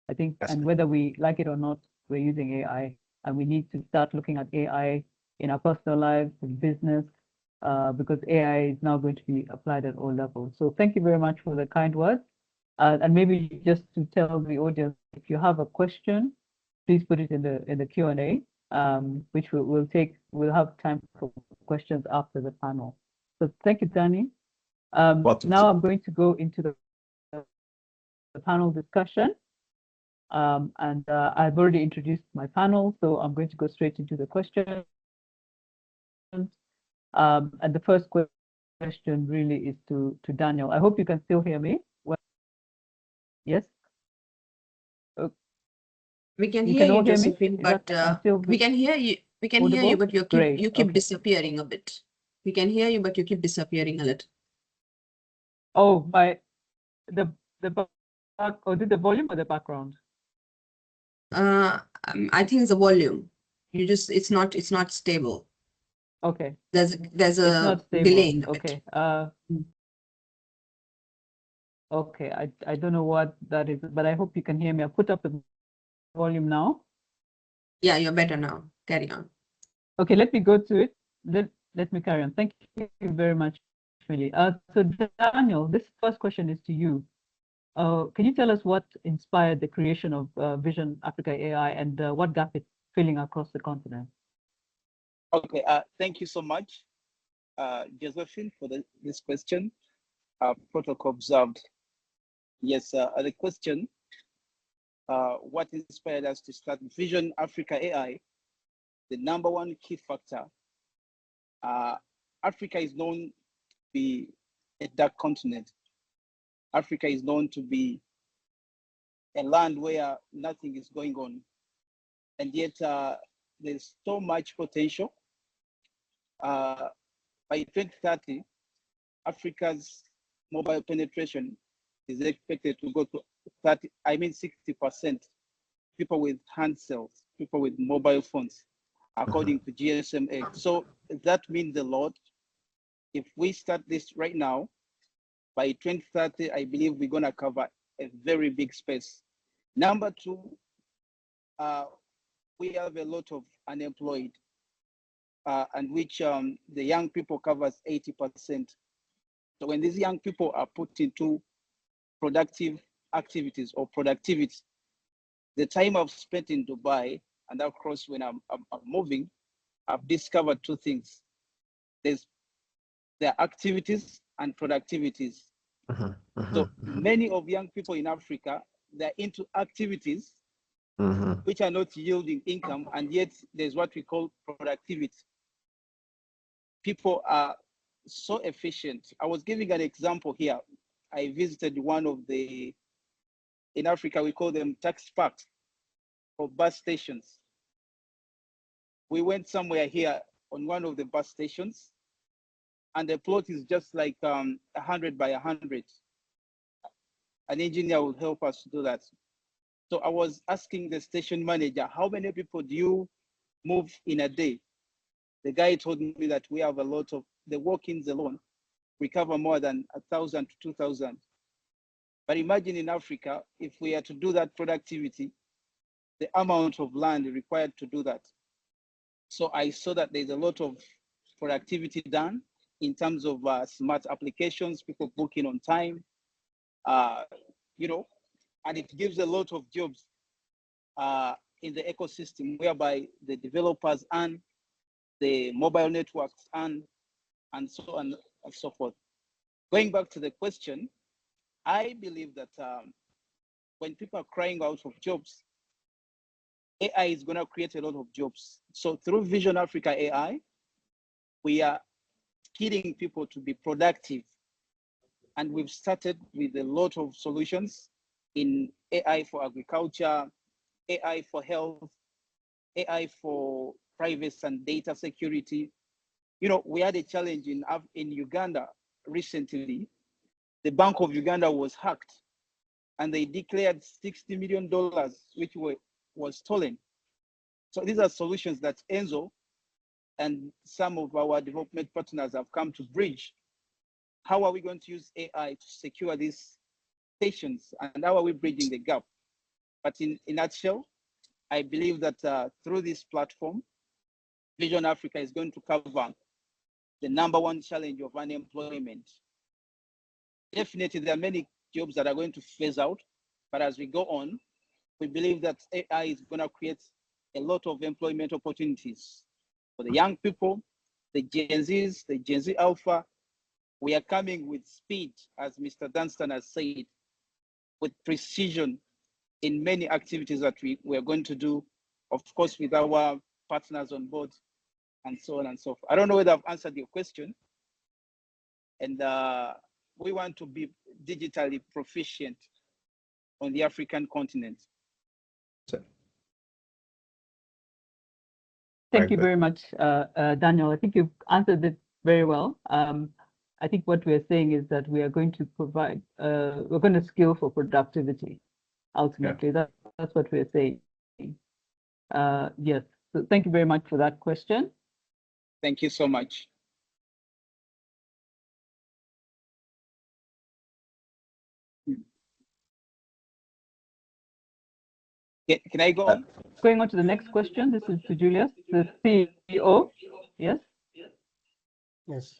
I think, and whether we like it or not, we're using AI, and we need to start looking at AI in our personal lives, in business, because AI is now going to be applied at all levels. So thank you very much for the kind words. And maybe just to tell the audience, if you have a question, please put it in the Q&A, which we'll have time for questions after the panel. So thank you, Danny. Now I'm going to go into the panel discussion. And I've already introduced my panel, so I'm going to go straight into the questions. And the first question really is to Daniel. I hope you can still hear me. Well, yes? We can hear you, Josephine, but we can hear you. We can hear you, but you keep disappearing a bit. We can hear you, but you keep disappearing a little. Oh, the back, or the volume or the background? I think it's the volume. It's not stable. Okay. There's a delay in the bit. Okay, I don't know what that is, but I hope you can hear me. I'll put up the volume now. Yeah, you're better now. Carry on. Okay, let me go to it. Let me carry on. Thank you very much, Millie. So Daniel, this first question is to you. Can you tell us what inspired the creation of Vision Africa AI and what gap it's filling across the continent? Okay, thank you so much, Josephine, for this question. Protocol observed. Yes, the question, what inspired us to start Vision Africa AI? The number one key factor. Africa is known to be a dark continent. Africa is known to be a land where nothing is going on. And yet there's so much potential. By 2030, Africa's mobile penetration is expected to go to 60% people with handsells, people with mobile phones, according to GSMA. So that means a lot. If we start this right now, by 2030, I believe we're gonna cover a very big space. Number two, we have a lot of unemployed, and which the young people covers 80%. So when these young people are put into productive activities or productivity, the time I've spent in Dubai and across when I'm moving, I've discovered two things. There are activities and productivities. So many of young people in Africa, they're into activities which are not yielding income, and yet there's what we call productivity. People are so efficient. I was giving an example here. I visited one of the, in Africa, we call them taxi parks or bus stations. We went somewhere here on one of the bus stations, and the plot is just like 100 by 100. An engineer will help us to do that. So I was asking the station manager, how many people do you move in a day? The guy told me that we have a lot of, the walk-ins alone, we cover more than 1,000 to 2,000. But imagine in Africa, if we are to do that productivity, the amount of land required to do that. So I saw that there's a lot of productivity done in terms of smart applications, people booking on time, you know, and it gives a lot of jobs in the ecosystem whereby the developers and the mobile networks and so on and so forth. Going back to the question, I believe that when people are crying out of jobs, AI is going to create a lot of jobs. So through Vision Africa AI, we are skilling people to be productive. And we've started with a lot of solutions in AI for agriculture, AI for health, AI for privacy and data security. You know, we had a challenge in Uganda recently. The Bank of Uganda was hacked and they declared $60 million, which was stolen. So these are solutions that Enzo and some of our development partners have come to bridge. How are we going to use AI to secure these stations, and how are we bridging the gap? But in a nutshell, I believe that through this platform, Vision Africa is going to cover the number one challenge of unemployment. Definitely, there are many jobs that are going to phase out, but as we go on, we believe that AI is going to create a lot of employment opportunities for the young people, the Gen Zs, the Gen Z Alpha. We are coming with speed, as Mr. Dunstan has said, with precision in many activities that we are going to do, of course, with our partners on board, and so on and so forth. I don't know whether I've answered your question. And we want to be digitally proficient on the African continent. Thank you very much, Daniel. I think you've answered it very well. I think what we're saying is that we are going to provide, we're going to skill for productivity, ultimately. Yeah. That's what we're saying. Yes, so thank you very much for that question. Thank you so much. Can I go on? Going on to the next question. This is to Julius, the CEO. Yes? Yes.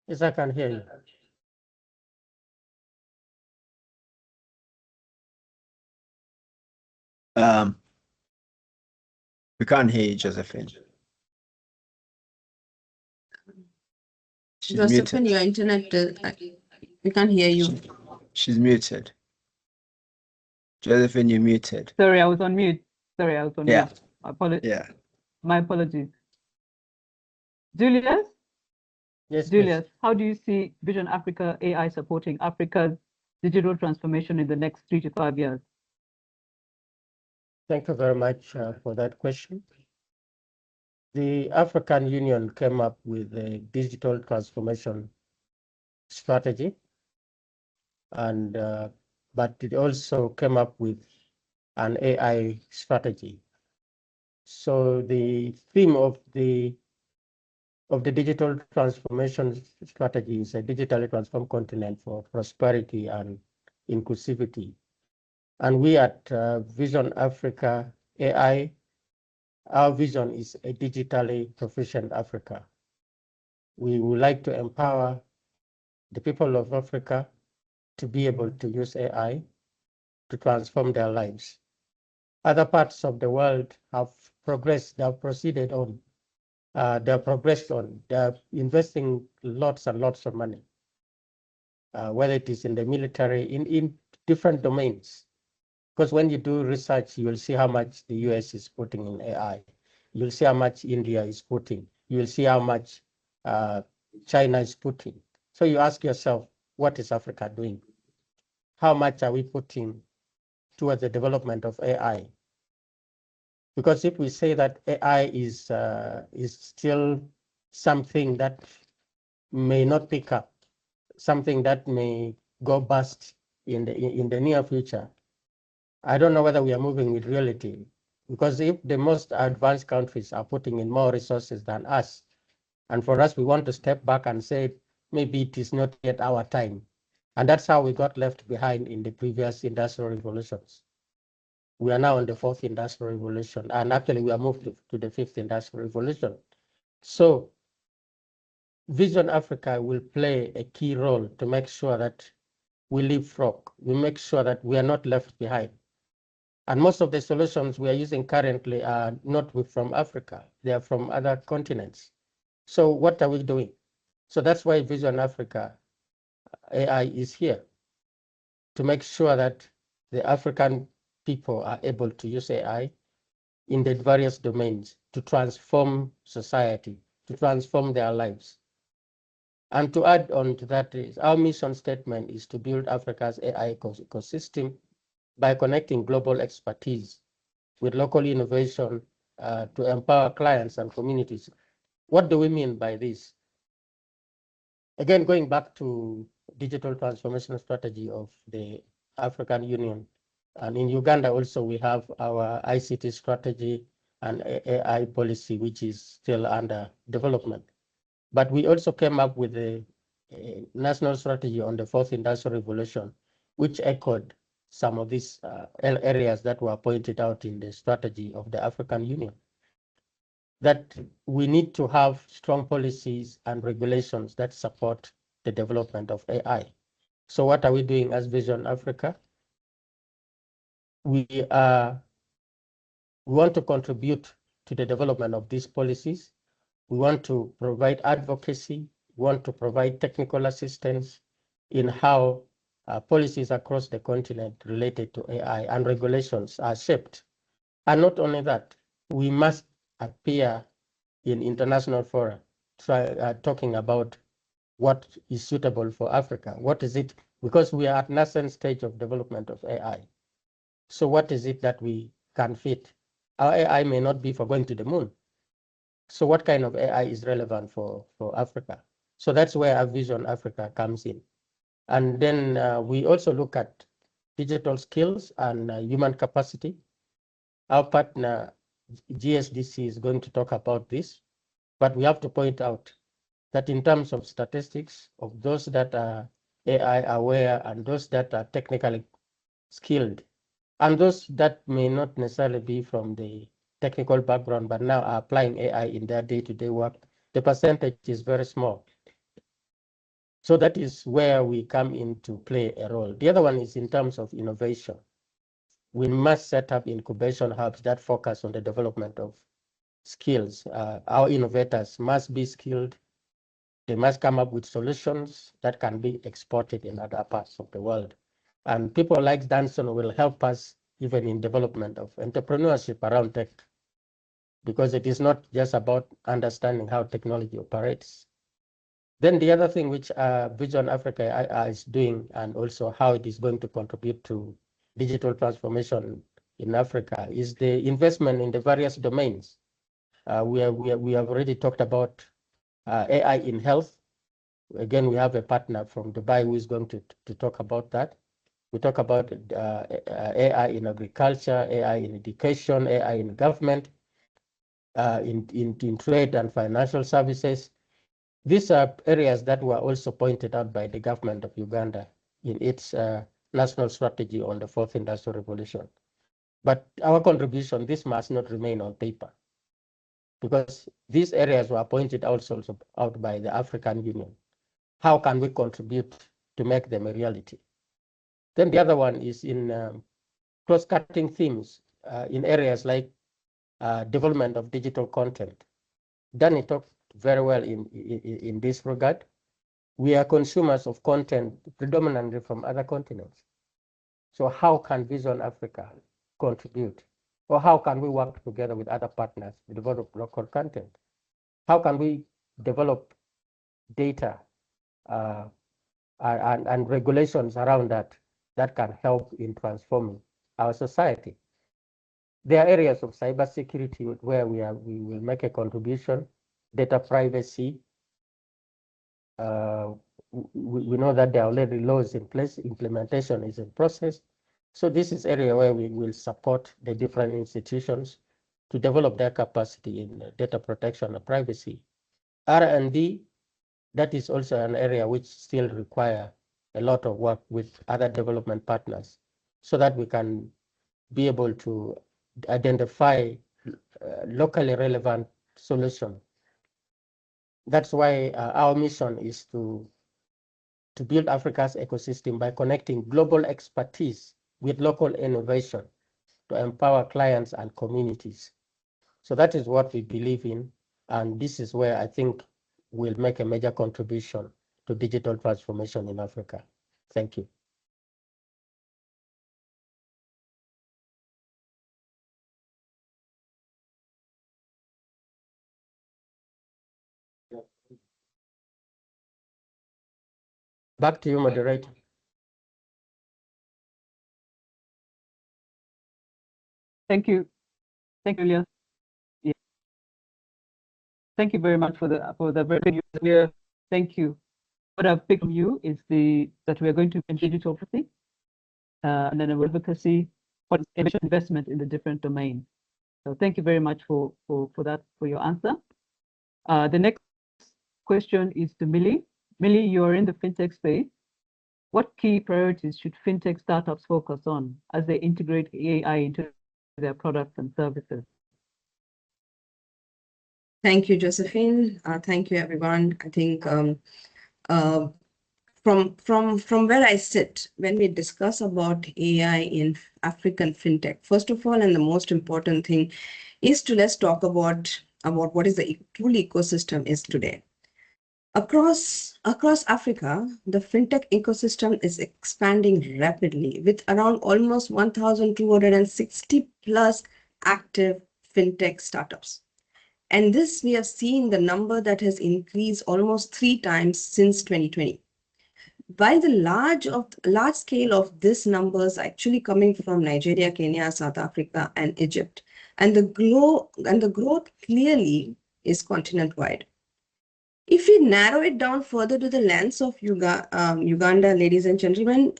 Yes, I can hear you. We can't hear you, Josephine. She's Josephine, muted. your internet, we can't hear you. She's muted. Josephine, you're muted. Sorry, I was on mute. Sorry, I was on Yeah. mute. Yeah. My apologies. Julius? Yes, Julius, how do you see Vision Africa AI supporting Africa's digital transformation in the next 3 to 5 years? Thank you very much for that question. The African Union came up with a digital transformation strategy, and but it also came up with an AI strategy. So the theme of the digital transformation strategy is a digitally transformed continent for prosperity and inclusivity. And we at Vision Africa AI, our vision is a digitally proficient Africa. We would like to empower the people of Africa to be able to use AI to transform their lives. Other parts of the world have progressed, they have proceeded on, they have progressed on, they are investing lots and lots of money, whether it is in the military, in different domains. Because when you do research, you will see how much the US is putting in AI. You'll see how much India is putting. You will see how much China is putting. So you ask yourself, what is Africa doing? How much are we putting towards the development of AI? Because if we say that AI is still something that may not pick up, something that may go bust in the near future, I don't know whether we are moving with reality. Because if the most advanced countries are putting in more resources than us, and for us, we want to step back and say, maybe it is not yet our time. And that's how we got left behind in the previous industrial revolutions. We are now in the fourth industrial revolution, and actually we are moved to the fifth industrial revolution. So Vision Africa will play a key role to make sure that we leapfrog. We make sure that we are not left behind. And most of the solutions we are using currently are not from Africa. They are from other continents. So what are we doing? So that's why Vision Africa AI is here, to make sure that the African people are able to use AI in the various domains to transform society, to transform their lives. And to add on to that, is our mission statement is to build Africa's AI ecosystem by connecting global expertise with local innovation to empower clients and communities. What do we mean by this? Again, going back to digital transformation strategy of the African Union, and in Uganda also we have our ICT strategy and AI policy, which is still under development. But we also came up with a national strategy on the fourth industrial revolution, which echoed some of these areas that were pointed out in the strategy of the African Union. That we need to have strong policies and regulations that support the development of AI. So what are we doing as Vision Africa? We want to contribute to the development of these policies. We want to provide advocacy. We want to provide technical assistance in how policies across the continent related to AI and regulations are shaped. And not only that, we must appear in international fora, talking about what is suitable for Africa. What is it? Because we are at nascent stage of development of AI. So what is it that we can fit? Our AI may not be for going to the moon. So what kind of AI is relevant for Africa? So that's where our Vision Africa comes in. And then we also look at digital skills and human capacity. Our partner, GSDC, is going to talk about this, but we have to point out that in terms of statistics of those that are AI aware and those that are technically skilled, and those that may not necessarily be from the technical background, but now are applying AI in their day-to-day work, the percentage is very small. So that is where we come in to play a role. The other one is in terms of innovation. we must set up incubation hubs that focus on the development of skills. Our innovators must be skilled. They must come up with solutions that can be exported in other parts of the world. And people like Danson will help us even in development of entrepreneurship around tech, because it is not just about understanding how technology operates. Then the other thing which Vision Africa is doing, and also how it is going to contribute to digital transformation in Africa, is the investment in the various domains. We have already talked about AI in health. Again, we have a partner from Dubai who is going to talk about that. We talk about AI in agriculture, AI in education, AI in government, in trade and financial services. These are areas that were also pointed out by the government of Uganda in its national strategy on the fourth industrial revolution. But our contribution, this must not remain on paper, because these areas were pointed also out by the African Union. How can we contribute to make them a reality? Then the other one is in cross-cutting themes in areas like development of digital content. Danny talked very well in this regard. We are consumers of content predominantly from other continents. So how can Vision Africa contribute? Or how can we work together with other partners to develop local content? How can we develop data and regulations around that can help in transforming our society? There are areas of cybersecurity where we will make a contribution, data privacy. We know that there are already laws in place, implementation is in process. So this is area where we will support the different institutions to develop their capacity in data protection and privacy. R&D, that is also an area which still require a lot of work with other development partners, so that we can be able to identify locally relevant solutions. That's why our mission is to build Africa's ecosystem by connecting global expertise with local innovation to empower clients and communities. So that is what we believe in, and this is where I think we'll make a major contribution to digital transformation in Africa. Thank you. Back to you, moderator. Thank you. Thank you, Elias. Yeah. Thank you very much for the very good news. Thank you. What I've picked from you is that we are going to continue to advocacy and then advocacy for investment in the different domains. So thank you very much for your answer. The next question is to Millie. Millie, you are in the fintech space. What key priorities should fintech startups focus on as they integrate AI into their products and services? Thank you, Josephine. Thank you, everyone. I think from where I sit, when we discuss about AI in African fintech, first of all, and the most important thing is to let's talk about what is the tool ecosystem is today. Across Africa, the fintech ecosystem is expanding rapidly with around almost 1,260 plus active fintech startups. And this we have seen the number that has increased almost 3 times since 2020. While the large scale of this numbers actually coming from Nigeria, Kenya, South Africa, and Egypt, and the growth clearly is continent-wide. If we narrow it down further to the lens of Uganda, ladies and gentlemen,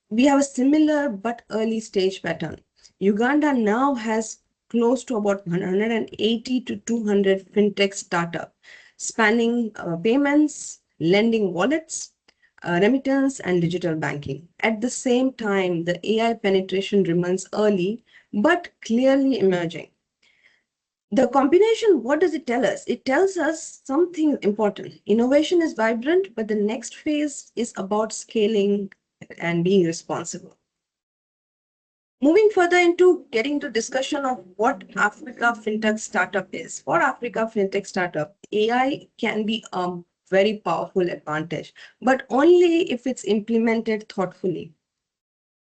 we have a similar but early stage pattern. Uganda now has close to about 180 to 200 fintech startups spanning payments, lending wallets, remittance, and digital banking. At the same time, the AI penetration remains early but clearly emerging. The combination, what does it tell us? It tells us something important. Innovation is vibrant, but the next phase is about scaling and being responsible. Moving further into getting to discussion of what Africa FinTech startup is. For Africa FinTech startup, AI can be a very powerful advantage, but only if it's implemented thoughtfully.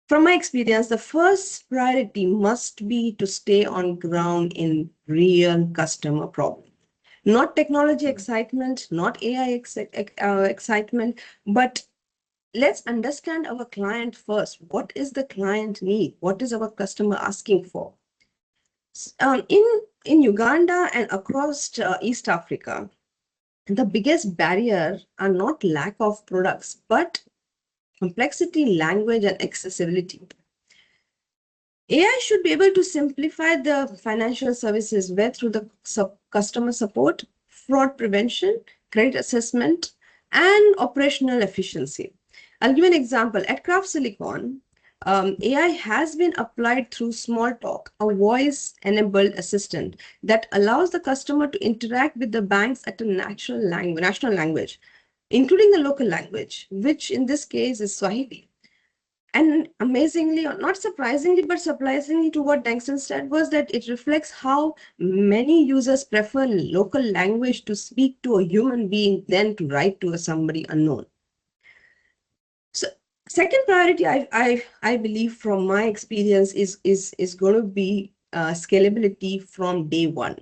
From my experience, the first priority must be to stay on ground in real customer problems. Not technology excitement, not AI excitement, but let's understand our client first. What is the client need? What is our customer asking for? In Uganda and across East Africa, the biggest barrier are not lack of products, but complexity, language, and accessibility. AI should be able to simplify the financial services where through the customer support, fraud prevention, credit assessment, and operational efficiency. I'll give an example. At Craft Silicon, AI has been applied through Small Talk, a voice-enabled assistant that allows the customer to interact with the banks at a national language, including the local language, which in this case is Swahili. And amazingly, or not surprisingly, but surprisingly to what Dangston said was that it reflects how many users prefer local language to speak to a human being than to write to somebody unknown. So second priority, I believe from my experience is going to be scalability from day one.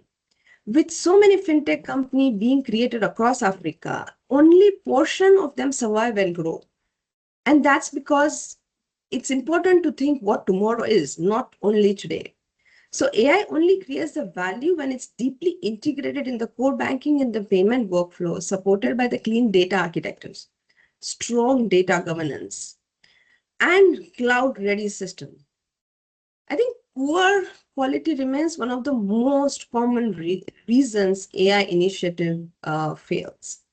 With so many fintech companies being created across Africa, only portion of them survive and grow. And that's because it's important to think what tomorrow is, not only today. So AI only creates the value when it's deeply integrated in the core banking and the payment workflow, supported by the clean data architectures, strong data governance, and cloud-ready system. I think poor quality remains one of the most common reasons AI initiative fails.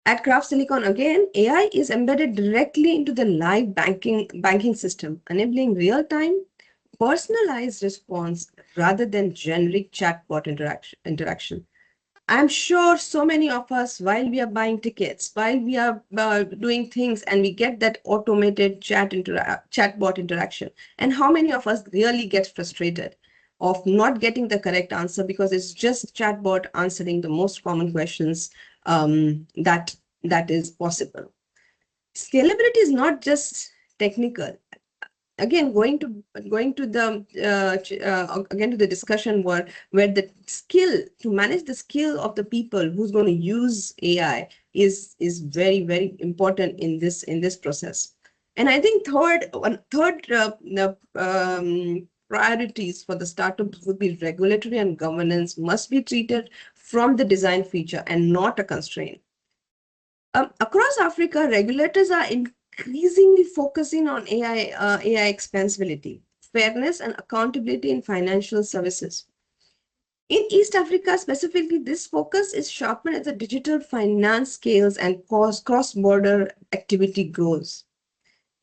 At Craft Silicon, again, AI is embedded directly into the live banking system, enabling real-time, personalized response rather than generic chatbot interaction. I'm sure so many of us, while we are buying tickets, while we are doing things, and we get that automated chatbot interaction, and how many of us really get frustrated of not getting the correct answer because it's just chatbot answering the most common questions that is possible. Scalability is not just technical. Again, going to the again to the discussion where the skill to manage the skill of the people who's going to use AI is very important in this process. And I think third priorities for the startups would be regulatory and governance must be treated from the design feature and not a constraint. Across Africa, regulators are increasingly focusing on AI expansibility, fairness, and accountability in financial services. In East Africa, specifically, this focus is sharpened as the digital finance scales and cross-border activity grows.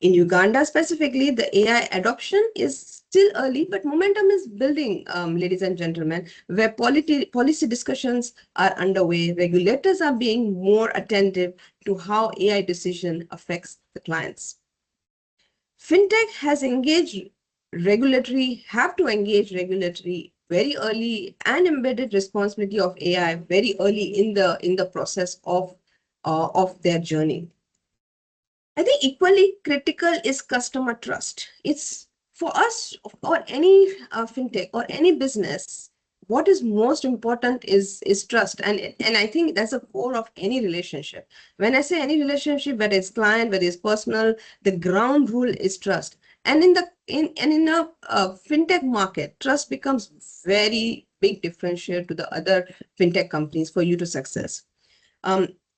In Uganda specifically, the AI adoption is still early, but momentum is building, ladies and gentlemen, where policy discussions are underway. Regulators are being more attentive to how AI decision affects the clients. FinTech have to engage regulatory very early and embedded responsibility of AI very early in the process of their journey. I think equally critical is customer trust. It's for us or any fintech or any business, what is most important is trust. And I think that's the core of any relationship. When I say any relationship, whether it's client, whether it's personal, the ground rule is trust. And in a fintech market, trust becomes very big differentiator to the other fintech companies for you to success.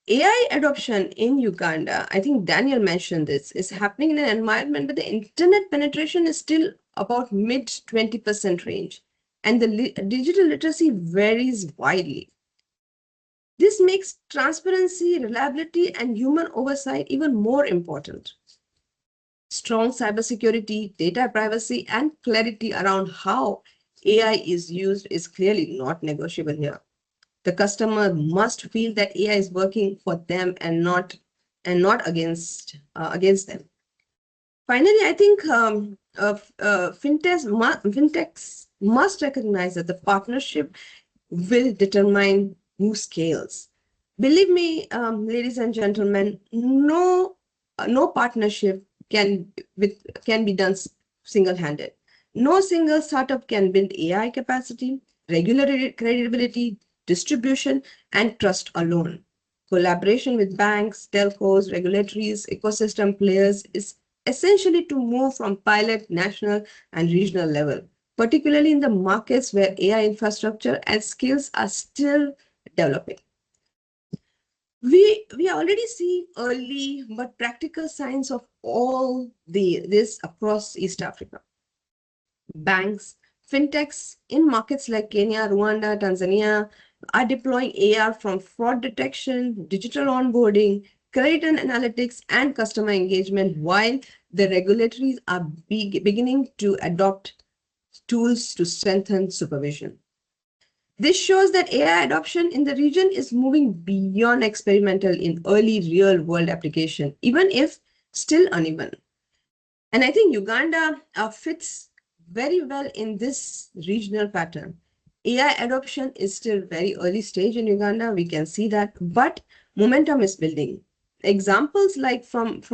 AI adoption in Uganda, I think Daniel mentioned this, is happening in an environment where the internet penetration is still about mid 20% range, and the digital literacy varies widely. This makes transparency, reliability, and human oversight even more important. Strong cybersecurity, data privacy, and clarity around how AI is used is clearly not negotiable here. The customer must feel that AI is working for them and not against them. Finally, I think fintechs must recognize that the partnership will determine who scales. Believe me, ladies and gentlemen, no partnership can be done single-handed. No single startup can build AI capacity, regulatory credibility, distribution, and trust alone. Collaboration with banks, telcos, regulatories, ecosystem players is essentially to move from pilot, national, and regional level, particularly in the markets where AI infrastructure and skills are still developing. We already see early but practical signs of all this across East Africa. Banks, fintechs in markets like Kenya, Rwanda, Tanzania are deploying AR from fraud detection, digital onboarding, credit and analytics, and customer engagement, while the regulatories are beginning to adopt tools to strengthen supervision. This shows that AI adoption in the region is moving beyond experimental in early real-world application, even if still uneven. And I think Uganda fits very well in this regional pattern. AI adoption is still very early stage in Uganda, we can see that, but momentum is building. Examples like from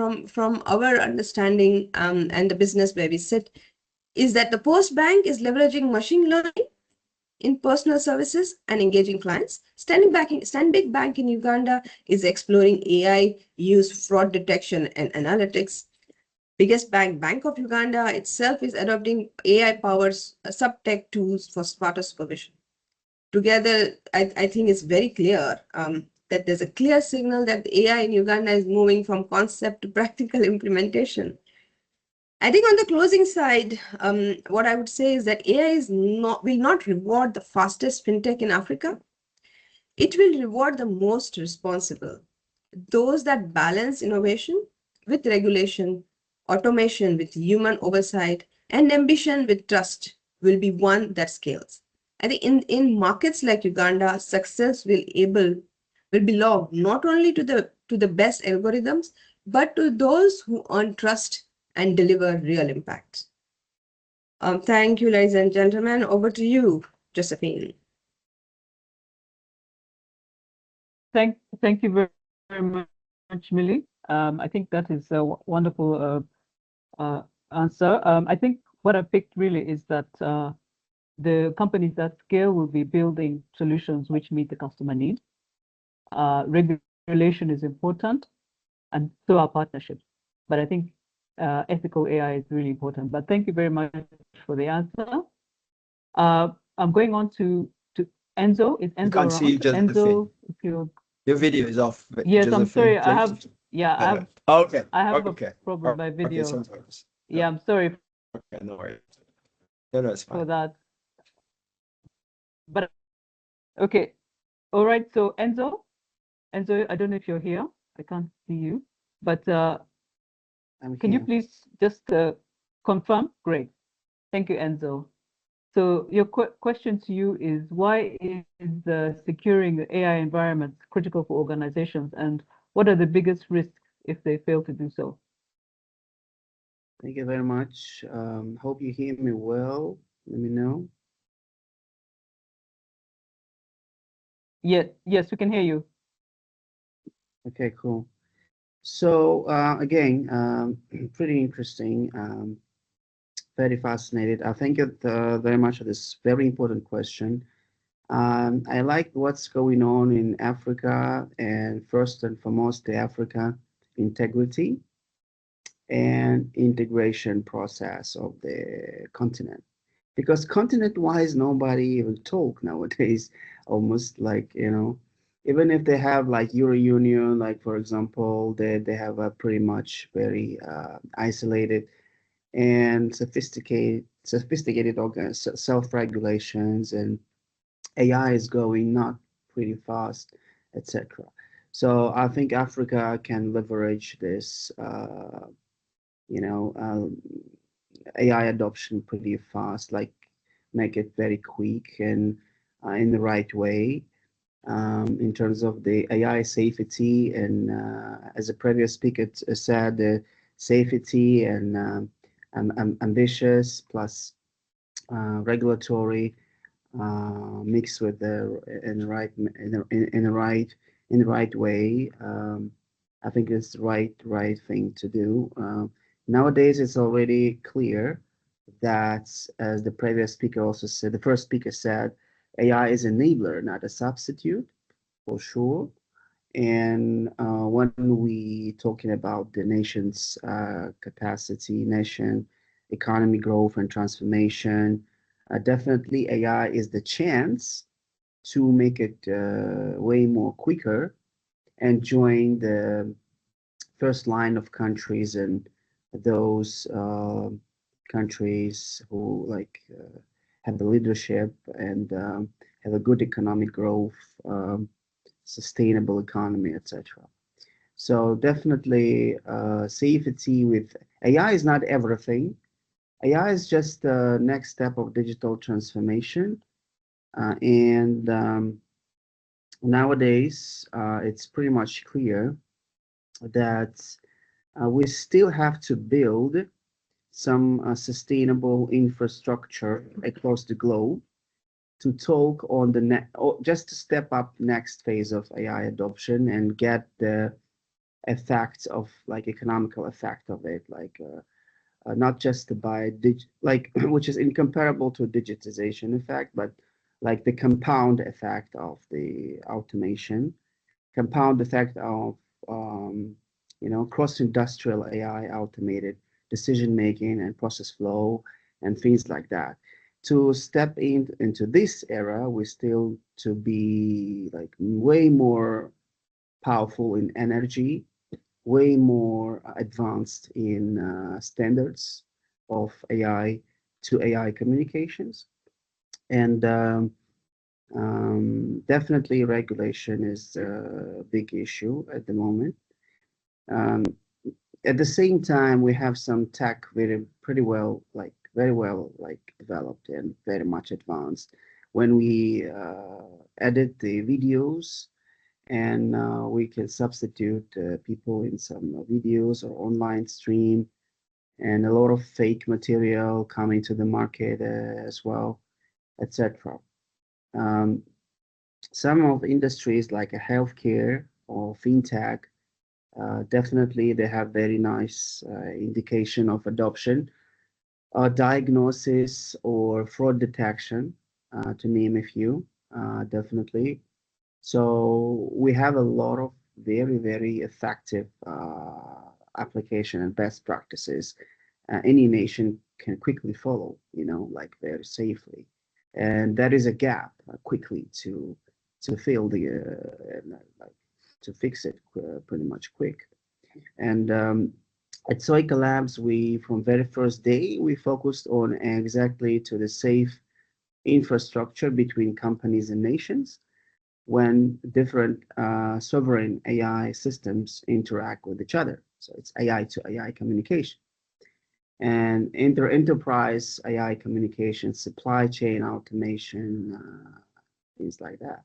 our understanding and the business where we sit is that the Post Bank is leveraging machine learning in personal services and engaging clients. Stanbic Bank in Uganda is exploring AI use fraud detection and analytics. Biggest bank, Bank of Uganda itself is adopting AI-powered sub-tech tools for smarter supervision. Together, I think it's very clear that there's a clear signal that AI in Uganda is moving from concept to practical implementation. I think on the closing side, what I would say is that AI will not reward the fastest fintech in Africa. It will reward the most responsible, those that balance innovation with regulation, automation with human oversight, and ambition with trust will be one that scales. I think in markets like Uganda, success will belong not only to the best algorithms, but to those who earn trust and deliver real impact. Thank you, ladies and gentlemen. Over to you, Josephine. Thank you very much, Millie. I think that is a wonderful answer. I think what I picked really is that the companies that scale will be building solutions which meet the customer need. Regulation is important, and so are partnerships. But I think ethical AI is really important. But thank you very much for the answer. I'm going on to Enzo. Is Enzo can't see you, around? Enzo, Josephine. if Your video is off. yes, Josephine, I'm sorry. please. I have Okay. I have Okay. a problem with my video. Okay, sometimes. Yeah, I'm sorry Okay, no worries. No, it's for fine. that. But okay, all right. So Enzo, I don't know if you're here. I can't see you, but can you please just confirm? Great. Thank you, Enzo. So your question to you is, why is securing the AI environment critical for organizations, and what are the biggest risks if they fail to do so? Thank you very much. Hope you hear me well. Let me know. Yes, we can hear you. Okay, cool. So again, pretty interesting. Very fascinated. I thank you very much for this very important question. I like what's going on in Africa, and first and foremost, the Africa integrity and integration process of the continent. Because continent-wise, nobody even talk nowadays, almost like, even if they have like Euro Union, like for example, they have a pretty much very isolated and sophisticated self-regulations, and AI is going not pretty fast, etc. So I think Africa can leverage this, AI adoption pretty fast, like make it very quick and in the right way. In terms of the AI safety, and as a previous speaker said, safety and ambitious plus regulatory mixed with the in the right in the right way. I think it's the right thing to do. Nowadays, it's already clear that, as the previous speaker also said, the first speaker said, AI is an enabler, not a substitute, for sure. And when we talking about the nation's capacity, nation economy growth and transformation, definitely AI is the chance to make it way more quicker and join the first line of countries and those countries who have the leadership and have a good economic growth, sustainable economy, etc. So definitely safety with AI is not everything. AI is just the next step of digital transformation. And nowadays, it's pretty much clear that we still have to build some sustainable infrastructure across the globe to talk on the just to step up next phase of AI adoption and get the effects of economical effect of it, not just by which is incomparable to digitization effect, but like the compound effect of the automation, compound effect of cross-industrial AI automated decision making and process flow and things like that. To step into this era, we still to be way more powerful in energy, way more advanced in standards of AI to AI communications. And definitely regulation is a big issue at the moment. At the same time, we have some tech very well developed and very much advanced. When we edit the videos and we can substitute people in some videos or online stream, and a lot of fake material coming to the market as well, etc. Some of industries like healthcare or fintech, definitely they have very nice indication of adoption, diagnosis or fraud detection, to name a few, definitely. So we have a lot of very effective application and best practices any nation can quickly follow, very safely. And that is a gap quickly to fill the to fix it pretty much quick. And at Soika Labs, we from very first day we focused on exactly to the safe infrastructure between companies and nations when different sovereign AI systems interact with each other. So it's AI to AI communication. And enterprise AI communication, supply chain automation, things like that.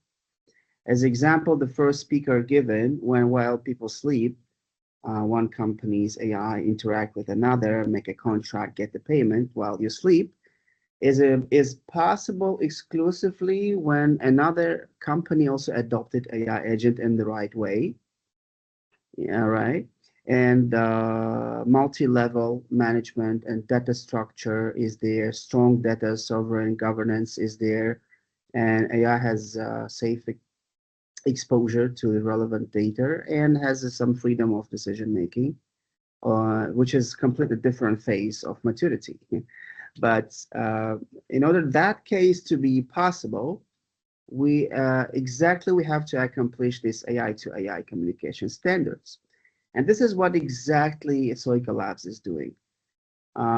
As example, the first speaker given, while people sleep, one company's AI interact with another, make a contract, get the payment while you sleep, is possible exclusively when another company also adopted AI agent in the right way. Yeah, right. And multi-level management and data structure is there. Strong data sovereign governance is there, and AI has safe exposure to the relevant data and has some freedom of decision making, which is completely different phase of maturity. But in order that case to be possible, we have to accomplish this AI to AI communication standards. And this is what exactly Soika Labs is doing.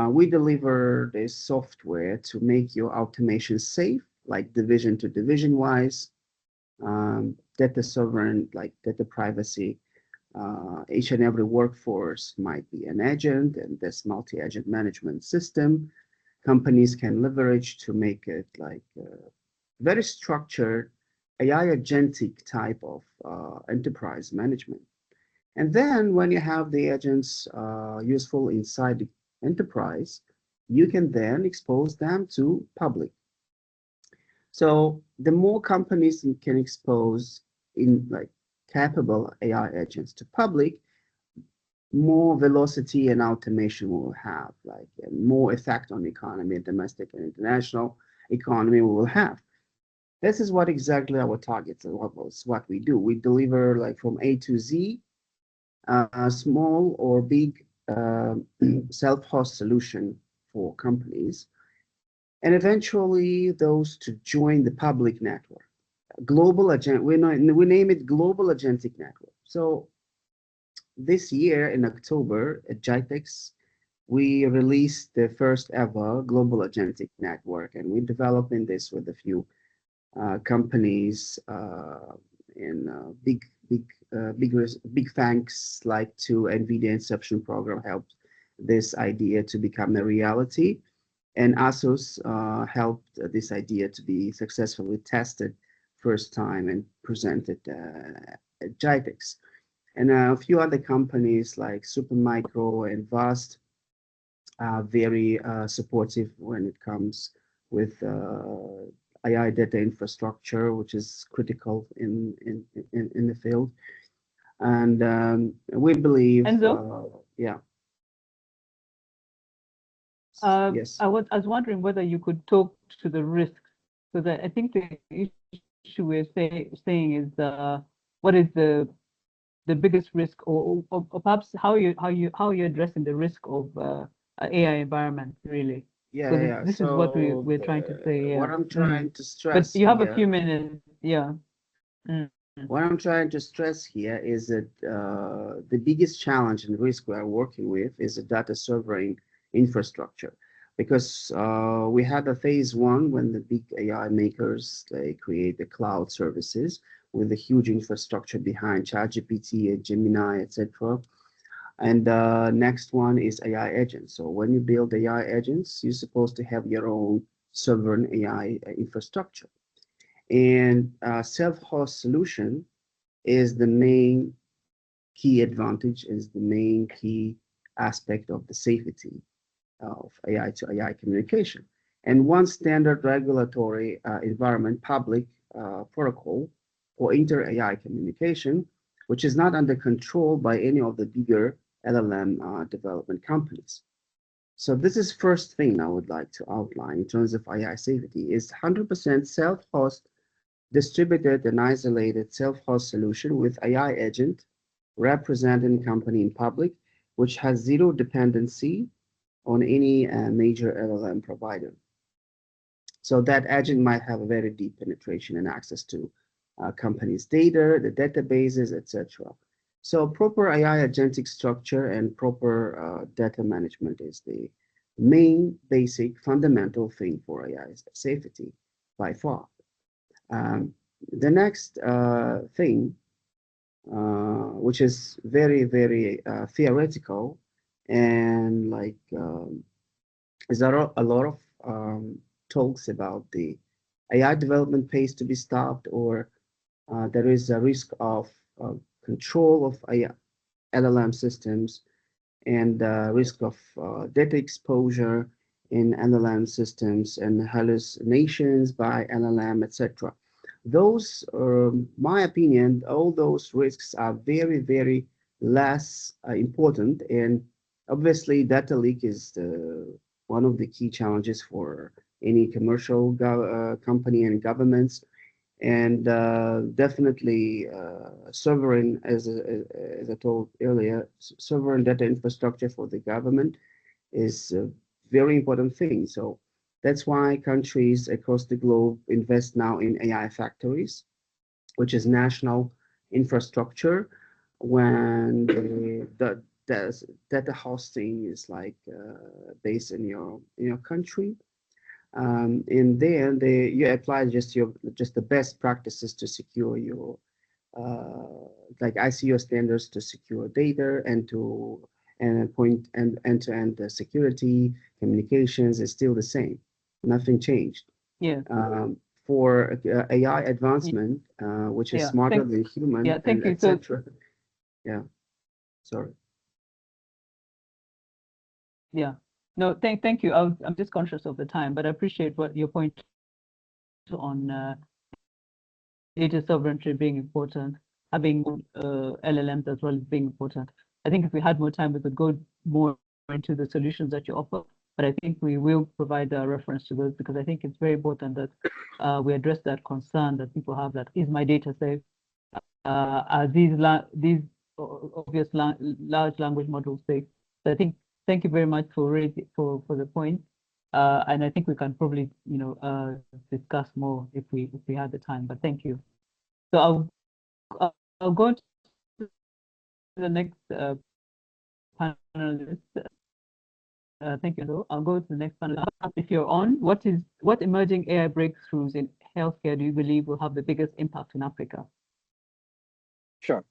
We deliver this software to make your automation safe, like division to division wise, data sovereign, like data privacy. Each and every workforce might be an agent, and this multi-agent management system companies can leverage to make it like very structured AI agentic type of enterprise management. And then when you have the agents useful inside the enterprise, you can then expose them to public. So the more companies you can expose in like capable AI agents to public, more velocity and automation will have, like, and more effect on the economy, domestic and international economy we will have. This is what exactly our targets and what we do. We deliver like from A to Z, small or big self-host solution for companies, and eventually those to join the public network. Global agent, we name it Global Agentic Network. So this year in October at GITEX, we released the first ever Global Agentic Network, and we're developing this with a few companies and big thanks like to NVIDIA Inception Program helped this idea to become a reality, and ASUS helped this idea to be successfully tested first time and presented at GITEX. And a few other companies like Supermicro and Vast are very supportive when it comes with AI data infrastructure, which is critical in the field. And we believe, Enzo? yeah. Yes. I was wondering whether you could talk to the risks, because I think the issue we're saying is what is the biggest risk, or perhaps how you're addressing the risk of AI environment, really. Yeah. This is what we're trying to say. Yeah. What I'm trying to But stress you have here, a few minutes. Yeah. what I'm trying to stress here is that the biggest challenge and risk we are working with is the data sovereign infrastructure, because we had a phase one when the big AI makers, they create the cloud services with a huge infrastructure behind ChatGPT and Gemini, etc. And next one is AI agents. So when you build AI agents, you're supposed to have your own sovereign AI infrastructure. And self-host solution is the main key advantage, is the main key aspect of the safety of AI to AI communication. And one standard regulatory environment, public protocol for inter-AI communication, which is not under control by any of the bigger LLM development companies. So this is first thing I would like to outline in terms of AI safety is 100% self-host, distributed and isolated self-host solution with AI agent representing company in public, which has zero dependency on any major LLM provider. So that agent might have a very deep penetration and access to companies' data, the databases, etc. So proper AI agentic structure and proper data management is the main, basic, fundamental thing for AI safety by far. The next thing, which is very, very theoretical, and like is there a lot of talks about the AI development pace to be stopped, or there is a risk of control of AI, LLM systems, and risk of data exposure in LLM systems and hallucinations by LLM, etc. Those, my opinion, all those risks are very, very less important. And obviously, data leak is one of the key challenges for any commercial company and governments. And definitely sovereign, as I told earlier, sovereign data infrastructure for the government is a very important thing. So that's why countries across the globe invest now in AI factories, which is national infrastructure, when the data hosting is like based in your country. And then you apply just the best practices to secure your like ICO standards to secure data and to end-to-end security communications is still the same. Nothing changed. Yeah. For AI advancement, which is smarter than human, thank you. etc. Yeah. Sorry. Yeah. No, thank you. I'm just conscious of the time, but I appreciate what your point on data sovereignty being important, having LLMs as well as being important. I think if we had more time, we could go more into the solutions that you offer, but I think we will provide a reference to those because I think it's very important that we address that concern that people have, that is my data safe? Are these obvious large language models safe? So I think, thank you very much for the point. And I think we can probably, discuss more if we had the time. But thank you. So I'll go to the next panelist. Thank you. So I'll go to the next panel. If you're on, what emerging AI breakthroughs in healthcare do you believe will have the biggest impact in Africa? Sure.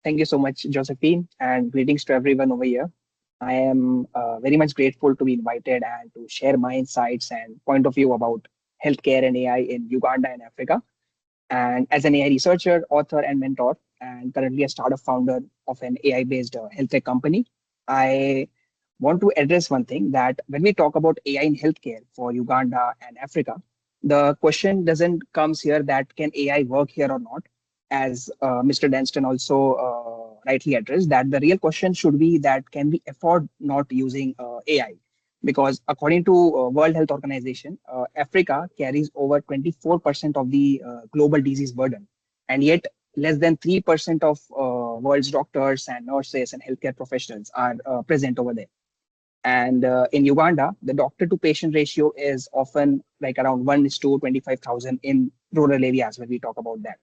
Thank you so much, Josephine, and greetings to everyone over here. I am very much grateful to be invited and to share my insights and point of view about healthcare and AI in Uganda and Africa. And as an AI researcher, author, and mentor, and currently a startup founder of an AI-based health tech company, I want to address one thing, that when we talk about AI in healthcare for Uganda and Africa, the question doesn't comes here that can AI work here or not, as Mr. Danston also rightly addressed, that the real question should be that can we afford not using AI? Because according to World Health Organization, Africa carries over 24% of the global disease burden, and yet less than 3% of world's doctors and nurses and healthcare professionals are present over there. And in Uganda, the doctor to patient ratio is often like around 1:25,000 in rural areas when we talk about that.